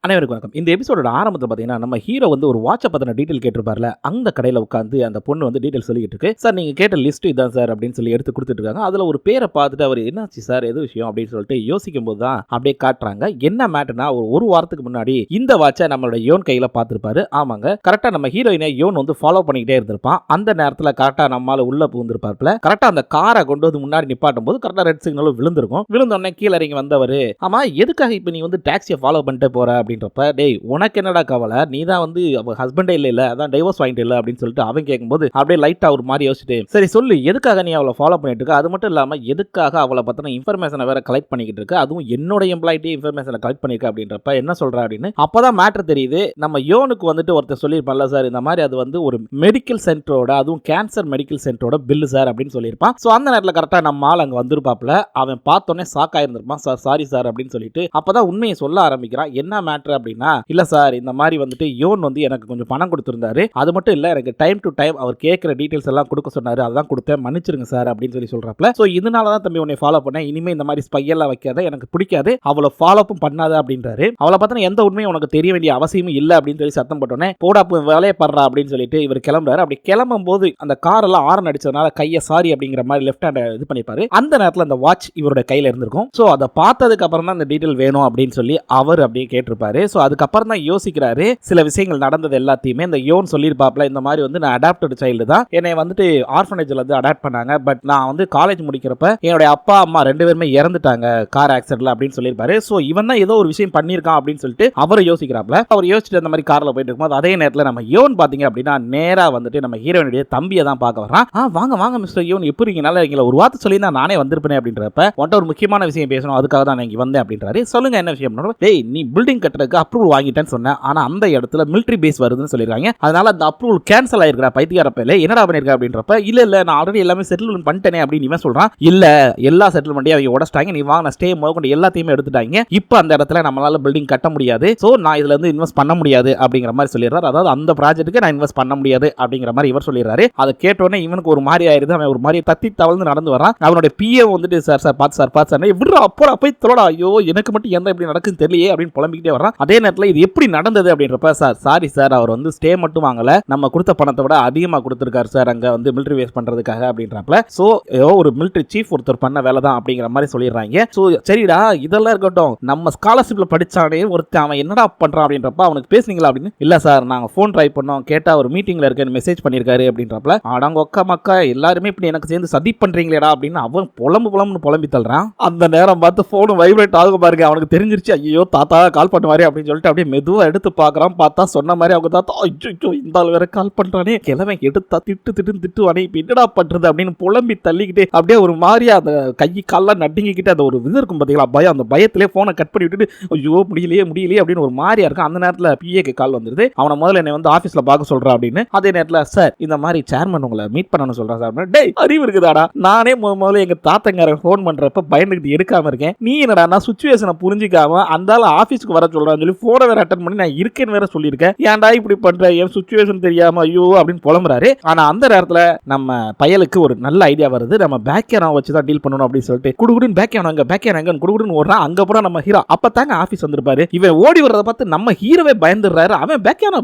அனைவருக்கும் வணக்கம். இந்த எபிசோடோட ஆரம்பத்தில் பார்த்தீங்கன்னா நம்ம ஹீரோ வந்து ஒரு வாட்சை பற்றின டீட்டெயில் கேட்டிருப்பார்ல, அந்த கடையில் உட்காந்து அந்த பொண்ணு வந்து டீட்டெயில் சொல்லிட்டு இருக்கு. சார் நீங்கள் கேட்ட லிஸ்ட் இதான் சார் அப்படின்னு சொல்லி எடுத்து கொடுத்துட்டு இருக்காங்க. அதில் ஒரு பேரை பார்த்துட்டு அவர் என்னாச்சு சார் எது விஷயம் அப்படின்னு சொல்லிட்டு யோசிக்கும் போது தான் அப்படியே காட்டுறாங்க. என்ன மேட்டர்னா ஒரு வாரத்துக்கு முன்னாடி இந்த வாட்சை நம்மளோட யோன் கையில் பார்த்துருப்பாரு. ஆமாங்க, கரெக்டாக நம்ம ஹீரோயினை யோன் வந்து ஃபாலோ பண்ணிக்கிட்டே இருந்திருப்பான். அந்த நேரத்தில் கரெக்டாக நம்மளால உள்ள பூந்துருப்பார்ல, கரெக்டாக அந்த காரை கொண்டு வந்து முன்னாடி நிப்பாட்டும் போது கரெக்டாக ரெட் சிக்னலும் விழுந்திருக்கும். விழுந்தோடனே கீழே இறங்கி வந்தவர், ஆமா எதுக்காக இப்போ நீ வந்து டாக்ஸியை ஃபாலோ பண்ணிட்டு போற அப்படின்றப்ப, டேய் உனக்கு என்னடா கவலை, நீ தான் வந்து அவ ஹஸ்பண்டே இல்ல அதான் டைவோர்ஸ் வாங்கிட்டு இல்ல அப்படின்னு சொல்லிட்டு அவன் கேட்கும்போது அப்படியே லைட்டா ஒரு மாதிரி யோசிச்சுட்டு, சரி சொல்லு எதுக்காக நீ அவளை ஃபாலோ பண்ணிட்டு இருக்க, அது மட்டும் இல்லாம எதுக்காக அவளை பத்தின இன்ஃபர்மேஷனை வேற கலெக்ட் பண்ணிக்கிட்டு இருக்க, அதுவும் என்னோட எம்ப்ளாயிட்டே இன்ஃபர்மேஷனை கலெக்ட் பண்ணிருக்க அப்படின்றப்ப என்ன சொல்ற அப்படின்னு அப்பதான் மேட்டர் தெரியுது. நம்ம யோனுக்கு வந்துட்டு ஒருத்தர் சொல்லியிருப்பான்ல சார் இந்த மாதிரி அது வந்து ஒரு மெடிக்கல் சென்டரோட, அதுவும் கேன்சர் மெடிக்கல் சென்டரோட பில்லு சார் அப்படின்னு சொல்லியிருப்பான். ஸோ அந்த நேரத்தில் கரெக்டாக நம்ம ஆள் அங்கே வந்திருப்பாப்ல, அவன் பார்த்தோன்னே ஷாக் ஆயிருந்திருப்பான். சார் சாரி சார் அப்படின்னு சொல்லிட்டு அப்பதான் உண்மையை சொல்ல ஆரம்பிக்கிறான். என்ன மேட்டர் அப்படின்னா, இல்ல சார் இந்த மாதிரி வந்துட்டு யோன் வந்து எனக்கு கொஞ்சம் பணம் கொடுத்திருந்தாரு, அது மட்டும் இல்ல எனக்கு டைம் டு டைம் அவர் கேட்கிற டீடைல்ஸ் எல்லாம் கொடுக்க சொன்னாரு, அதான் கொடுத்தேன் மன்னிச்சிருங்க சார் அப்படின்னு சொல்லி சொல்றாப்ல. சோ இதனால தான் தம்பி உன்னை ஃபாலோ பண்ணேன், இனிமே இந்த மாதிரி ஸ்பை எல்லாம் வைக்காத, எனக்கு பிடிக்காது, அவளை ஃபாலோவும் பண்ணாத அப்படின்றாரு. அவளை பத்தின எந்த உண்மையும் உனக்கு தெரிய வேண்டிய அவசியமும் இல்ல அப்படின்னு சொல்லி சத்தம் போட்டோன்னே போடா வேலையை படுறா அப்படின்னு சொல்லிட்டு இவர் கிளம்புறாரு. அப்படி கிளம்பும் போது அந்த கார் எல்லாம் ஆரன் அடிச்சதுனால கையை சாரி அப்படிங்கிற மாதிரி லெஃப்ட் ஹேண்ட் இது பண்ணிப்பாரு. அந்த நேரத்தில் அந்த வாட்ச் இவரோட கையில இருந்திருக்கும். சோ அதை பார்த்ததுக்கு அப்புறம் தான் இந்த டீடைல் வேணும் அப்படின்னு சொல்லி அவர் அப்படியே கேட்டிருப்பாரு. சோ அதுக்கப்புறம் தான் யோசிக்கிறாரு, சில விஷயங்கள் நடந்தது எல்லாத்தையுமே இந்த யோன் சொல்லியிருப்பாப்ல, இந்த மாதிரி வந்து நான் அடாப்டட் சைல்டு தான், என்னை வந்துட்டு ஆர்ஃபனேஜ்ல வந்து அடாப்ட் பண்ணாங்க, பட் நான் வந்து காலேஜ் முடிக்கிறப்ப என்னுடைய அப்பா அம்மா ரெண்டு பேருமே இறந்துட்டாங்க கார் ஆக்சிடென்ட்ல அப்படின்னு சொல்லியிருப்பாரு. ஸோ இவன் தான் ஏதோ ஒரு விஷயம் பண்ணியிருக்கான் அப்படின்னு சொல்லிட்டு அவர் யோசிக்கிறாப்ல. அவர் யோசிச்சுட்டு அந்த மாதிரி கார்ல போயிட்டு இருக்கும்போது அதே நேரத்தில் நம்ம யோன் பாத்தீங்க அப்படின்னா நேரா வந்துட்டு நம்ம ஹீரோயினுடைய தம்பியை தான் பார்க்க வர்றான். வாங்க வாங்க மிஸ்டர் யோன், எப்படி இருக்கீங்க, நல்லா இருக்கீங்களா, ஒரு வார்த்தை சொல்லி நான் நானே வந்திருப்பேன் அப்படின்றப்ப, உன்ட்ட ஒரு முக்கியமான விஷயம் பேசணும், அதுக்காக தான் நான் இங்க வந்தேன் அப்படின்றாரு. சொல்லுங்க என்ன விஷயம். டேய் நீ பில்டிங் கட்டுறதுக்கு அப்ரூவல் வாங்கிட்டேன்னு சொன்னேன், ஆனா அந்த இடத்துல மிலிட்டரி பேஸ் வருதுன்னு சொல்லிருக்காங்க, அதனால அந்த அப்ரூவல் கேன்சல் ஆயிருக்கா பைத்தியக்கார பையல, என்னடா பண்ணிருக்க அப்படின்றப்ப, இல்ல நான் ஆல்ரெடி எல்லாமே செட்டில்மெண்ட் பண்ணிட்டேனே அப்படின்னு இவன் சொல்றான். இல்ல எல்லா செட்டில்மெண்ட்டையும் அவங்க உடைச்சிட்டாங்க, நீ வாங்கின ஸ்டே முதற்கொண்டு எல்லாத்தையுமே எடுத்துட்டாங்க, இப்போ அந்த இடத்துல நம்மளால பில்டிங் கட்ட முடியாது, சோ நான் இதுல இருந்து இன்வெஸ்ட் பண்ண முடியாது அப்படிங்கிற மாதிரி சொல்லிடுறாரு. அதாவது அந்த ப்ராஜெக்ட்டுக்கு நான் இன்வெஸ்ட் பண்ண முடியாது அப்படிங்கிற மாதிரி இவர் சொல்லிடுறாரு. அதை கேட்டோன்னே இவனுக்கு ஒரு மாதிரி ஆயிருது. அவன் ஒரு மாதிரி தத்தி தவழ்ந்து நடந்து வரான். அவனுடைய பிஏ வந்துட்டு சார் பார்த்து சார் விடுறா அப்போ போய் தோடா, ஐயோ எனக்கு மட்டும் எந்த இப்படி நடக்குன்னு தெரியலையே அப்படின்னு புலம்பிக்கிட்டே வரான். அதே நேரத்தில் இது எப்படி நடந்தது அப்படின்றப்ப, சார் சாரி சார் அவர் வந்து ஸ்டே மட்டும் வாங்கல, நம்ம கொடுத்த பணத்தை விட அதிகமாக கொடுத்துருக்காரு சார் அங்க வந்து மிலிட்டரி வேஸ்ட் பண்றதுக்காக அப்படின்றப்ப, சோ ஒரு மிலிட்டரி சீஃப் ஒருத்தர் பண்ண வேலை தான் அப்படிங்கிற மாதிரி சொல்லிடுறாங்க. சோ சரிடா இதெல்லாம் இருக்கட்டும், நம்ம ஸ்காலர்ஷிப்ல படிச்சானே ஒருத்தன் அவன் என்னடா பண்றான் அப்படின்றப்ப, அவனுக்கு பேசுனீங்களா அப்படின்னு, இல்ல சார் நாங்க போன் ட்ரை பண்ணோம், கேட்டா ஒரு மீட்டிங்ல இருக்கேன்னு மெசேஜ் பண்ணிருக்காரு அப்படின்றப்ப, ஆடாங்க ஒக்கா மக்கா எல்லாருமே இப்படி எனக்கு சேர்ந்து சதி பண்றீங்களேடா அப்படின்னு அவன் புலம்பி தள்ளுறான். அந்த நேரம் பார்த்து போன் வைப்ரேட் ஆகும் பாருங்க, அவனுக்கு தெரிஞ்சிருச்சு, ஐயோ தாத்தா கால் பண்ணுவாரு அப்படின்னு சொல்லிட்டு அப்படியே மெதுவா எடுத்து பார்க்கறான். பார்த்தா சொன்ன மாதிரி அவங்க தாத்தா, ஐயோ இந்த ஆள் வேற கால் பண்றானே, கிழமை எடுத்தா திட்டுவானே, இப்ப என்னடா பண்றது அப்படின்னு புலம்பி தள்ளிக்கிட்டே அப்படியே ஒரு மாதிரியா அந்த கை கால்லாம் நடுங்கிக்கிட்டு அந்த ஒரு இது இருக்கும் பாத்தீங்களா பயம், அந்த பயத்திலே போனை கட் பண்ணி விட்டுட்டு ஐயோ முடியலையே அப்படின்னு ஒரு மாதிரியா இருக்கும். அந்த நேரத்தில் பிஏக்கு கால் வந்துருது, அவனை முதல்ல என்னை வந்து ஆபீஸ்ல பார்க்க சொல்றா அப்படின்னு. அதே நேரத்தில் சார் இந்த மாதிரி சேர்மன் உங்களை மீட் பண்ணணும்னு சொல்றான் சார். டேய் அறிவு இருக்குதாடா, நானே முதல்ல எங்க தாத்தங்காரன் போன் பண்றப்ப பயந்துகிட்டு எடுக்காம இருக்கேன், நீ என்னடா நான் சுச்சுவேஷனை புரிஞ்சிக்காம அந்த ஆபீஸ்க்கு வர சொல்றான்னு சொல்லி போனை வேற அட்டன் பண்ணி நான் இருக்கேன்னு வேற சொல்லியிருக்கேன், ஏன்டா இப்படி பண்ற, என் சுச்சுவேஷன் தெரியாம ஐயோ அப்படின்னு புலம்புறாரு. ஆனா அந்த நேரத்துல நம்ம பயலுக்கு ஒரு நல்ல ஐடியா வருது, நம்ம பேக் கேனை வச்சு தான் டீல் பண்ணணும் அப்படின்னு சொல்லிட்டு குடுகுடுன்னு பேக் கேன் குடுகுடுன்னு ஓடுறான். அங்க அப்புறம் நம்ம ஹீரோ அப்பதாங்க ஆபீஸ் வந்திருப்பாரு. இவன் ஓடி வரத பார்த்து நம்ம ஹீரோவே பயந்துடுறாரு. அவன் பேக் கேன்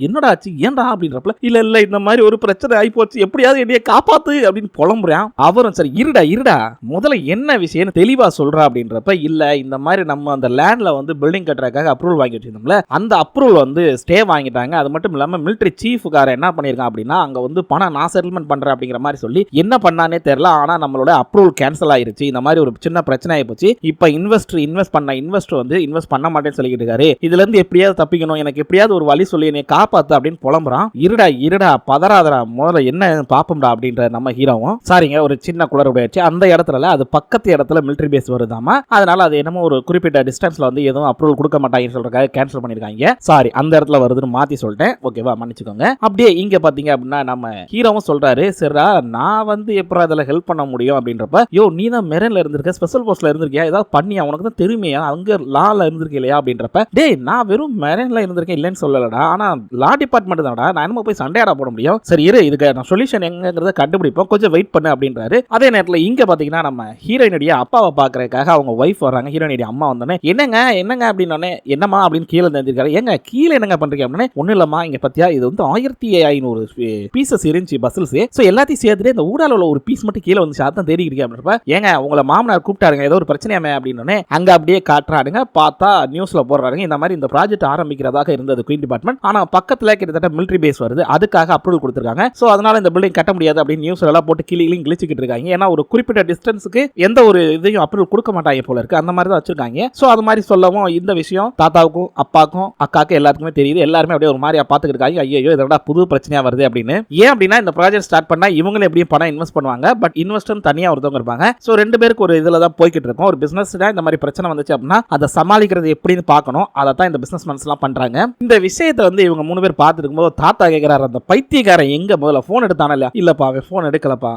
என்னடா ஆச்சு ஏன்டா அப்படின்றப்ப, இல்ல இந்த மாதிரி ஒரு பிரச்சனை ஆகி போச்சு, எப்படியாவது என்னைய காப்பாத்து அப்படின்னு புலம்புறான். அவரும் சரி இருடா முதல்ல என்ன விஷயம் தெளிவா சொல்றா அப்படின்றப்ப, இல்ல இந்த மாதிரி நம்ம அந்த லேண்ட்ல வந்து பில்டிங் கட்டுறதுக்காக அப்ரூவல் வாங்கி வச்சிருந்தோம்ல, அந்த அப்ரூவல் வந்து ஸ்டே வாங்கிட்டாங்க, அது மட்டும் இல்லாம மிலிட்டரி சீஃப்கார என்ன பண்ணிருக்கான் அப்படின்னா, அங்க வந்து பணம் நான் செட்டில்மெண்ட் பண்றேன் அப்படிங்கிற மாதிரி சொல்லி என்ன பண்ணானே தெரியல, ஆனா நம்மளோட அப்ரூவல் கேன்சல் ஆயிருச்சு, இந்த மாதிரி ஒரு சின்ன பிரச்சனை ஆகி போச்சு, இப்ப இன்வெஸ்டர் வந்து இன்வெஸ்ட் பண்ண மாட்டேன்னு சொல்லிட்டு இருக்காரு, இதுல இருந்து எப்படியாவது தப்பிக்கணும், எனக்கு எப்படியாவது ஒரு வழி சொல்லி என்னை காப்பாத்து அப்படின்னு புலம்புறான். இருடா பதறாதடா, முதல்ல என்ன பாப்போம்டா அப்படின்ற நம்ம ஹீரோவும், சாரிங்க ஒரு சின்ன குளறுபடியாச்சு, அந்த இடத்துல அது பக்கத்து இடத்துல மிலிட்டரி பேஸ் வருதாமா, அதனால அது என்னமோ ஒரு குறிப்பிட்ட டிஸ்டன்ஸ்ல வந்து எதுவும் அப்ரூவல் கொடுக்க மாட்டாங்கன்னு சொல்றதுக்காக கேன்சல் பண்ணிருக்காங்க, சாரி அந்த இடத்துல வருதுன்னு மாத்தி சொல்லிட்டேன், ஓகேவா மன்னிச்சுக்கோங்க. அப்படியே இங்க பாத்தீங்க அப்படின்னா நம்ம ஹீரோவும் சொல்றாரு, சரிடா நான் வந்து எப்பறம் அதில் ஹெல்ப் பண்ண முடியும் அப்படின்றப்ப, யோ நீ தான் மெரன்ல இருந்திருக்க, ஸ்பெஷல் போஸ்ட்ல இருந்திருக்கியா, ஏதாவது பண்ணியா, உனக்கு தான் தெரியுமையா, அங்க லால இருந்திருக்க இல்லையா அப்படின்றப்ப, டேய் நான் வெறும் மெரன்ல இருந்திருக்கேன் இல்லைன்னு சொல்லலடா, ஆனா லா டிபார்ட்மெண்ட் தான்டா, நான் என்னமோ போய் சண்டையாடா போட முடியும், சரி இரு இதுக்கு நான் சொல்யூஷன் எங்கிறத கண்டுபிடிப்போம், கொஞ்சம் வெயிட் பண்ணு அப்படின்றாரு. அதே நேரத்தில் இங்க பாத்தீங்கன்னா நம்ம ஹீரோயினுடைய அப்பாவை பாக்குறதுக்காக அவங்க ஒய்ஃப் வராங்க. ஹீரோயினுடைய அம்மா வந்தோடனே, என்னங்க என்னங்க அப்படின்னு என்னமா அப்படின்னு கீழே தெரிஞ்சிருக்காரு. ஏங்க கீழே என்னங்க பண்றீங்க அப்படின்னு ஒன்னும் இல்லம்மா இங்க பத்தியா இது வந்து 1500 பீசஸ் இருந்துச்சு பஸ்ஸஸ். சோ எல்லாத்தையும் சேர்த்துட்டு இந்த ஊடால உள்ள ஒரு பீஸ் மட்டும் கீழே வந்து அதான் தேடிக்கிறீங்க அப்படின்றப்ப ஏங்க உங்களை மாமனார் கூப்பிட்டாருங்க ஏதோ ஒரு பிரச்சனையாமே அப்படின்னு அங்க அப்படியே காட்டுறாருங்க. பார்த்தா நியூஸ்ல போடுறாருங்க இந்த மாதிரி இந்த ப்ராஜெக்ட் ஆரம்பிக்கிறதாக இருந்தது குயின் டிபார்ட்மெண்ட். ஆனா பக்கத்துல கிட்டத்தட்ட மிலிட்டரி பேஸ் வருது அதுக்காக அப்ரூவல் கொடுத்திருக்காங்க. சோ அதனால இந்த பில்டிங் கட்ட முடியாது அப்படின்னு நியூஸ் எல்லாம் போட்டு கிளியிலும் கிழிச்சிட்டு இருக்காங்க. ஏன்னா ஒரு குறிப்பிட்ட டிஸ்டன்ஸ்க்கு எந்த ஒரு இதையும் அப்ரூவல் கொடுக்க மாட்டாங்க போல இருக்கு. அந்த மாதிரி தான் வச்சிருக்காங்க. சோ அது மாதிரி சொல்லவும் இந்த விஷயம் தாத்தாவுக்கும் அப்பாவுக்கும் அக்காவுக்கும் எல்லாருக்குமே தெரியுது. எல்லாருமே அப்படியே ஒரு மாதிரியா பாத்துக்கிட்டு இருக்காங்க. ஐயோ இதோட புது பிரச்சனையா வருது அப்படின்னு. ஏன் அப்படின்னா இந்த ப்ராஜெக்ட் ஸ்டார்ட் பண்ணா இவங்களே எப்படியும் பணம் இன்வெஸ்ட் பண்ணுவாங்க. பட் இன்வெஸ்டர் தனியா ஒருத்தவங்க இருப்பாங்க. சோ ரெண்டு பேருக்கு ஒரு இதுல தான் போய்கிட்டு இருக்கும். ஒரு பிசினஸ் இந்த மாதிரி பிரச்சனை வந்துச்சு அப்படின்னா அதை சமாளிக்கிறது எப்படின்னு பார்க்கணும். அதை தான் இந்த பிசினஸ் மேன்ஸ் எல்லாம் பண்றாங்க. இந்த விஷயத்தை வந்து இவங்க 3 பேர் பார்த்துட்டு இருக்கும்போது தாத்தா கேட்கிறாரு அந்த பைத்தியக்காரன் எங்க முதல்ல போன் எடுத்தானே இல்லப்பா அவன் போன் எடுக்கலப்பா.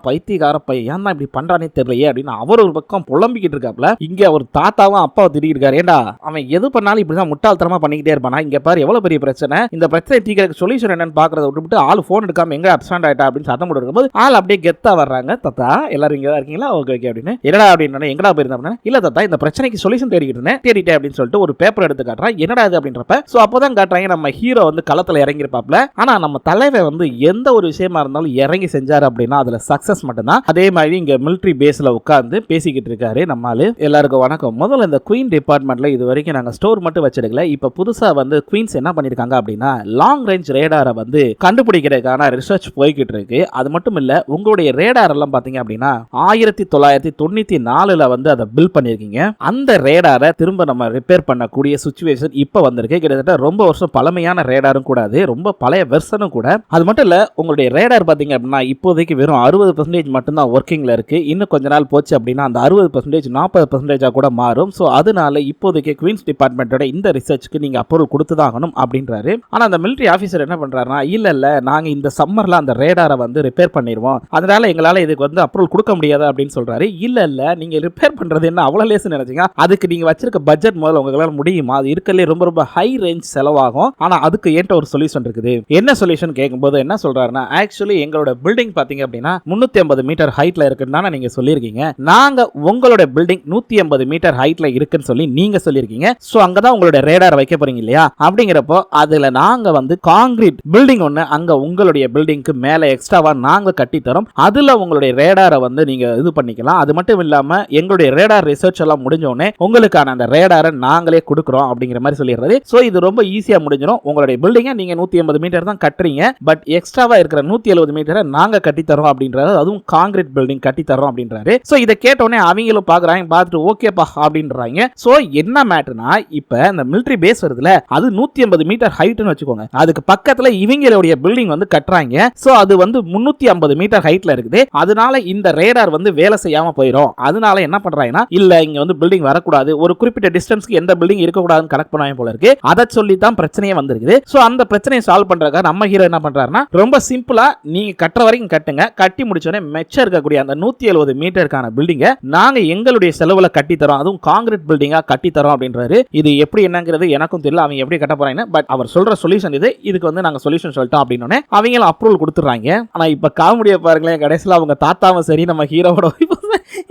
பைத்தியக்கார பையன் ஏன் இப்படி பண்றானே தெரியலையே அப்படின்னு அவர் ஒரு பக்கம் புலம்பிக்கிட்டு இருக்காப்ல. இங்க அவர் தாத்தாவும் அப்பாவை திட்டிட்டு இருக்காரு. ஏண்டா அவன் எது பண்ணாலும் இப்படிதான் முட்டாள்தனமா பண்ணிக்கிட்டே இருப்பானா. இங்க பாரு எவ்வளவு பெரிய பிரச்சனை. இந்த பிரச்சனை தீர்க்க சொல்யூஷன் என்னன்னு பாக்குறத விட்டுவிட்டு ஆள் போன் எடுக்காம எங்க அப்சண்ட் ஆயிட்டா அப்படின்னு சத்தம் போட்டு இருக்கும்போது ஆள் அப்படியே கெத்தா வர்றாங்க. தாத்தா எல்லாரும் இங்க தான் இருக்கீங்களா ஓகே ஓகே அப்படின்னு என்னடா அப்படின்னு எங்கடா போயிருந்தா இல்ல தாத்தா இந்த பிரச்சனைக்கு சொல்யூஷன் தேடிக்கிட்டு இருந்தேன் தேடிட்டேன் அப்படின்னு சொல்லிட்டு ஒரு பேப்பர் எடுத்து காட்டுறான். என்னடா இது அப்படின்றப்ப சோ அப்பதான் காட்டுறாங்க நம்ம ஹீரோ வந்து களத்துல இறங்கிருப்பாப்ல. ஆனா நம்ம தலைவர் வந்து எந்த ஒரு விஷயமா இருந்தாலும் இறங்கி செஞ்சாரு அப்படின்னா அதுல சக்சஸ் மட்டும்தான். அதே மாதிரி இங்க மிலிட்டரி பேஸ்ல உட்கார்ந்து பேசிக்கிட்டு இருக்காரு நம்மால. எல்லாருக்கும் வணக்கம். முதல்ல இந்த குயின் டிபார்ட்மெண்ட்ல இது வரைக்கும் நாங்க ஸ்டோர் மட்டும் வச்சிருக்கல. இப்ப புதுசா வந்து குயின்ஸ் என்ன பண்ணிருக்காங்க அப்படின்னா லாங் ரேஞ்ச் ரேடாரை வந்து கண்டுபிடிக்கிறதுக்கான ரிசர்ச் போய்கிட்டு இருக்கு. அது மட்டும் இல்ல உங்களுடைய ரேடார் எல்லாம் பாத்தீங்க அப்படின்னா 1994ல வந்து அதை பில்ட் பண்ணிருக்கீங்க. அந்த ரேடாரை திரும்ப நம்ம ரிப்பேர் பண்ணக்கூடிய சிச்சுவேஷன் இப்ப வந்திருக்கு. கிட்டத்தட்ட ரொம்ப வருஷம் பழமையான ரேடாரும் கூடாது ரொம்ப பழைய வெர்ஷனும் கூட. அது மட்டும் இல்ல உங்களுடைய ரேடார் பாத்தீங்க அப்படின்னா இப்போதைக்கு வெறும் 60% மட்டும் தான் ஒர்க்கிங்ல இருக்கு. இன்னும் கொஞ்ச நாள் போச்சு அப்படின்னா அந்த 60% 40% கூட மாறும். சோ அதனால இப்போதைக்கு குயின்ஸ் டிபார்ட்மெண்டோட இந்த ரிசர்ச்க்கு நீங்க அப்ரூவல் கொடுத்துதான் ஆகணும் அப்படின்றாரு. ஆனா அந்த மிலிட்டரி ஆபீசர் என்ன பண்றாருன்னா இல்ல நாங்க இந்த சம்மர்ல அந்த ரேடாரை வந்து ரிப்பேர் பண்ணிடுவோம் அதனால எங்களால இதுக்கு வந்து அப்ரூவல் கொடுக்க முடியாது அப்படின்னு சொல்றாரு. இல்ல நீங்க ரிப்பேர் பண்றது என்ன அவ்வளவு லேஸ் நினைச்சீங்க. அதுக்கு நீங்க வச்சிருக்க பட்ஜெட் முதல்ல உங்களால முடியுமா. அது இருக்கலே ரொம்ப ரொம்ப ஹை ரேஞ்ச் செலவாகும். ஆனா அதுக்கு ஏற்ற ஒரு சொல்யூஷன் இருக்குது. என்ன சொல்யூஷன் கேட்கும்போது என்ன சொல்றாருன்னா ஆக்சுவலி எங்களோட பில்டிங் பாத்தீங்க அப்படின்னா 350 மீட்டர் ஹைட்ல இருக்குன்னு நீங்க சொல்லியிருக்கீங்க. நாங்க உங்களோட பில்டிங் 150 மீட்டர் ஹைட்ல இருக்குன்னு சொல்லி நீங்க சொல்லியிருக்கீங்க. சோ அங்கதான் உங்களோட ரேடார் வைக்க போறீங்க இல்லையா அப்படிங்கிறப்போ அதுல நாங்க வந்து காங்கிரீட் பில்டிங் ஒண்ணு அங்க உங்களுடைய பில்டிங்க்கு மேல எக்ஸ்ட்ராவா நாங்க கட்டி தரோம். அதுல உங்களுடைய ரேடாரை வந்து நீங்க இது பண்ணிக்கலாம். அது மட்டும் இல்லாம எங்களுடைய ரேடார் ரிசர்ச் எல்லாம் முடிஞ்ச உடனே உங்களுக்கான அந்த ரேடாரை நாங்களே கொடுக்குறோம் அப்படிங்கிற மாதிரி சொல்லிடுறது. சோ இது ரொம்ப ஈஸியா முடிஞ்சிடும். உங்களுடைய பில்டிங்கை நீங்க 180 மீட்டர் தான் கட்டுறீங்க. பட் எக்ஸ்ட்ராவா இருக்கிற 170 மீட்டரை நாங்க கட்டி தரோம் அப்படின்றாரு. அதுவும் காங்கிரீட் பில்டிங் கட்டி தரோம் அப்படின்றாரு. சோ இதை கேட்ட உடனே அவங்களும் பாக்குறாங்க பார்த்துட்டு ஓகேப்பா அப்படின்றாங்க. சோ என்ன மேட்டர்னா இப்ப இந்த மிலிட்டரி பேஸ் வருதுல அது 180 மீட்டர் ஹைட்னு வச்சுக்கோங்க. அதுக்கு பக்கத்துல இவங்களுடைய பில்டிங் வந்து கட்டுறாங்க. சோ அது வந்து 350 மீட்டர் ஹைட்ல இருக்குது. அதனால இந்த ரேடார் வந்து வேலை செய்யாம போயிடும். அதனால என்ன பண்றாங்கன்னா இல்ல இங்க வந்து பில்டிங் வரக்கூடாது ஒரு குறிப்பிட்ட டிஸ்டன்ஸ்க்கு எந்த பில்டிங் இருக்க கூடாதுன்னு கனெக்ட் பண்ணுவாங்க போல இருக்கு. அதை சொல்லி தான் பிரச்சனையே வந்திருக்குது. சோ அந்த பிரச்சனையை சால்வ் பண்றதுக்காக நம்ம ஹீரோ என்ன பண்றாருன்னா ரொம்ப சிம்பிளா நீங்க கட்டுற வரைக்கும் கட்டுங்க. கட்டி முடிச்சோடனே மெச்ச இருக்கக்கூடிய அந்த 170 மீட்டருக்கான பில்டிங்கை நாங்க எங்களுடைய செலவுல கட்டி தரோம். அதுவும் காங்கிரீட் பில்டிங்கா கட்டி தரோம் அப்படின்றாரு. இது எப்படி என்னங்கிறது எனக்கும் தெரியல அவங்க எப்படி கட்ட போறாங்க. பட் அவர் சொல்ற சொல்யூஷன் இது. இதுக்கு வந்து நாங்க சொல்யூஷன் சொல்லிட்டோம் அப்படின்னு அவங்களும் அப்ரூவல் கொடுத்துறாங்க. ஆனா இப்ப காமெடியா பாருங்களேன் கடைசியில் அவங்க தாத்தாவும் சரி நம்ம ஹீரோவோட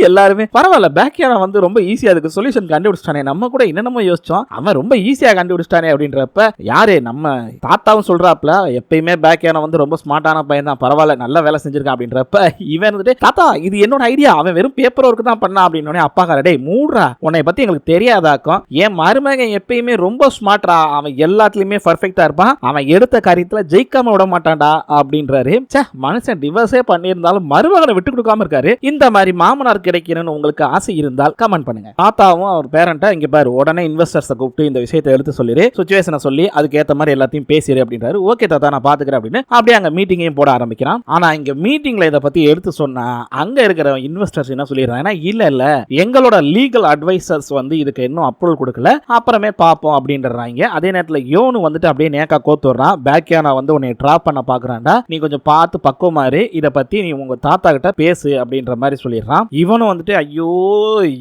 எல்லாருமே பரவாயில்ல பேக்கியான வந்து ரொம்ப ஈஸியா அதுக்கு சொல்யூஷன் கண்டுபிடிச்சிட்டானே. நம்ம கூட என்னென்னமோ யோசிச்சோம் அவன் ரொம்ப ஈஸியா கண்டுபிடிச்சிட்டானே அப்படின்றப்ப யாரு நம்ம தாத்தாவும் சொல்றாப்ல எப்பயுமே பேக்கியான வந்து ரொம்ப ஸ்மார்ட்டான பையன் தான் பரவாயில்ல நல்ல வேலை செஞ்சிருக்கான் அப்படின்றப்ப இவன் வந்துட்டு தாத்தா இது என்னோட ஐடியா அவன் வெறும் பேப்பர் ஒர்க் தான் பண்ணா அப்படின்னு அப்பா காரடே மூடுறா உன்னை பத்தி எங்களுக்கு தெரியாதாக்கும். என் மருமகன் எப்பயுமே ரொம்ப ஸ்மார்ட்ரா அவன் எல்லாத்துலயுமே பர்ஃபெக்டா இருப்பான். அவன் எடுத்த காரியத்துல ஜெயிக்காம விட மாட்டான்டா அப்படின்றாரு. மனுஷன் டிவர்ஸே பண்ணியிருந்தாலும் மருமகனை விட்டு கொடுக்காம இருக்காரு. இந்த மாதிரி மாமனார் கிடைக்கணும்னு உங்களுக்கு ஆசை இருந்தால் கமெண்ட் பண்ணுங்க. தாத்தாவும் அவர் பேரண்ட்டா இங்க பாரு உடனே இன்வெஸ்டர்ஸை கூப்பிட்டு இந்த விஷயத்தை எடுத்து சொல்லிரு சிச்சுவேஷனை சொல்லி அதுக்கு ஏத்த மாதிரி எல்லாத்தையும் பேசிடு அப்படின்றாரு. ஓகே தாத்தா நான் பாத்துக்கிறேன் அப்படின்னு அப்படியே அங்க மீட்டிங்கையும் போட ஆரம்பிக்கிறான். ஆனா இங்க மீட்டிங்ல இதை பத்தி எடுத்து சொன்னா அங்க இருக்கிற இன்வெஸ்டர்ஸ் என்ன சொல்லிடுறாங்க இல்ல எங்களோட லீகல் அட்வைசர்ஸ் வந்து இதுக்கு இன்னும் அப்ரூவல் கொடுக்கல அப்புறமே பாப்போம் அப்படின்றாங்க. அதே நேரத்தில் யோனு வந்துட்டு அப்படியே நேக்கா கோத்துறான். பேக்கியானா வந்து உன்னை ட்ராப் பண்ண பாக்குறான்டா நீ கொஞ்சம் பார்த்து பக்குவமாறு இதை பத்தி நீ உங்க தாத்தா கிட்ட பேசு அப்படின்ற மாதிரி சொல்லிடுறான். இவனும் வந்துட்டு ஐயோ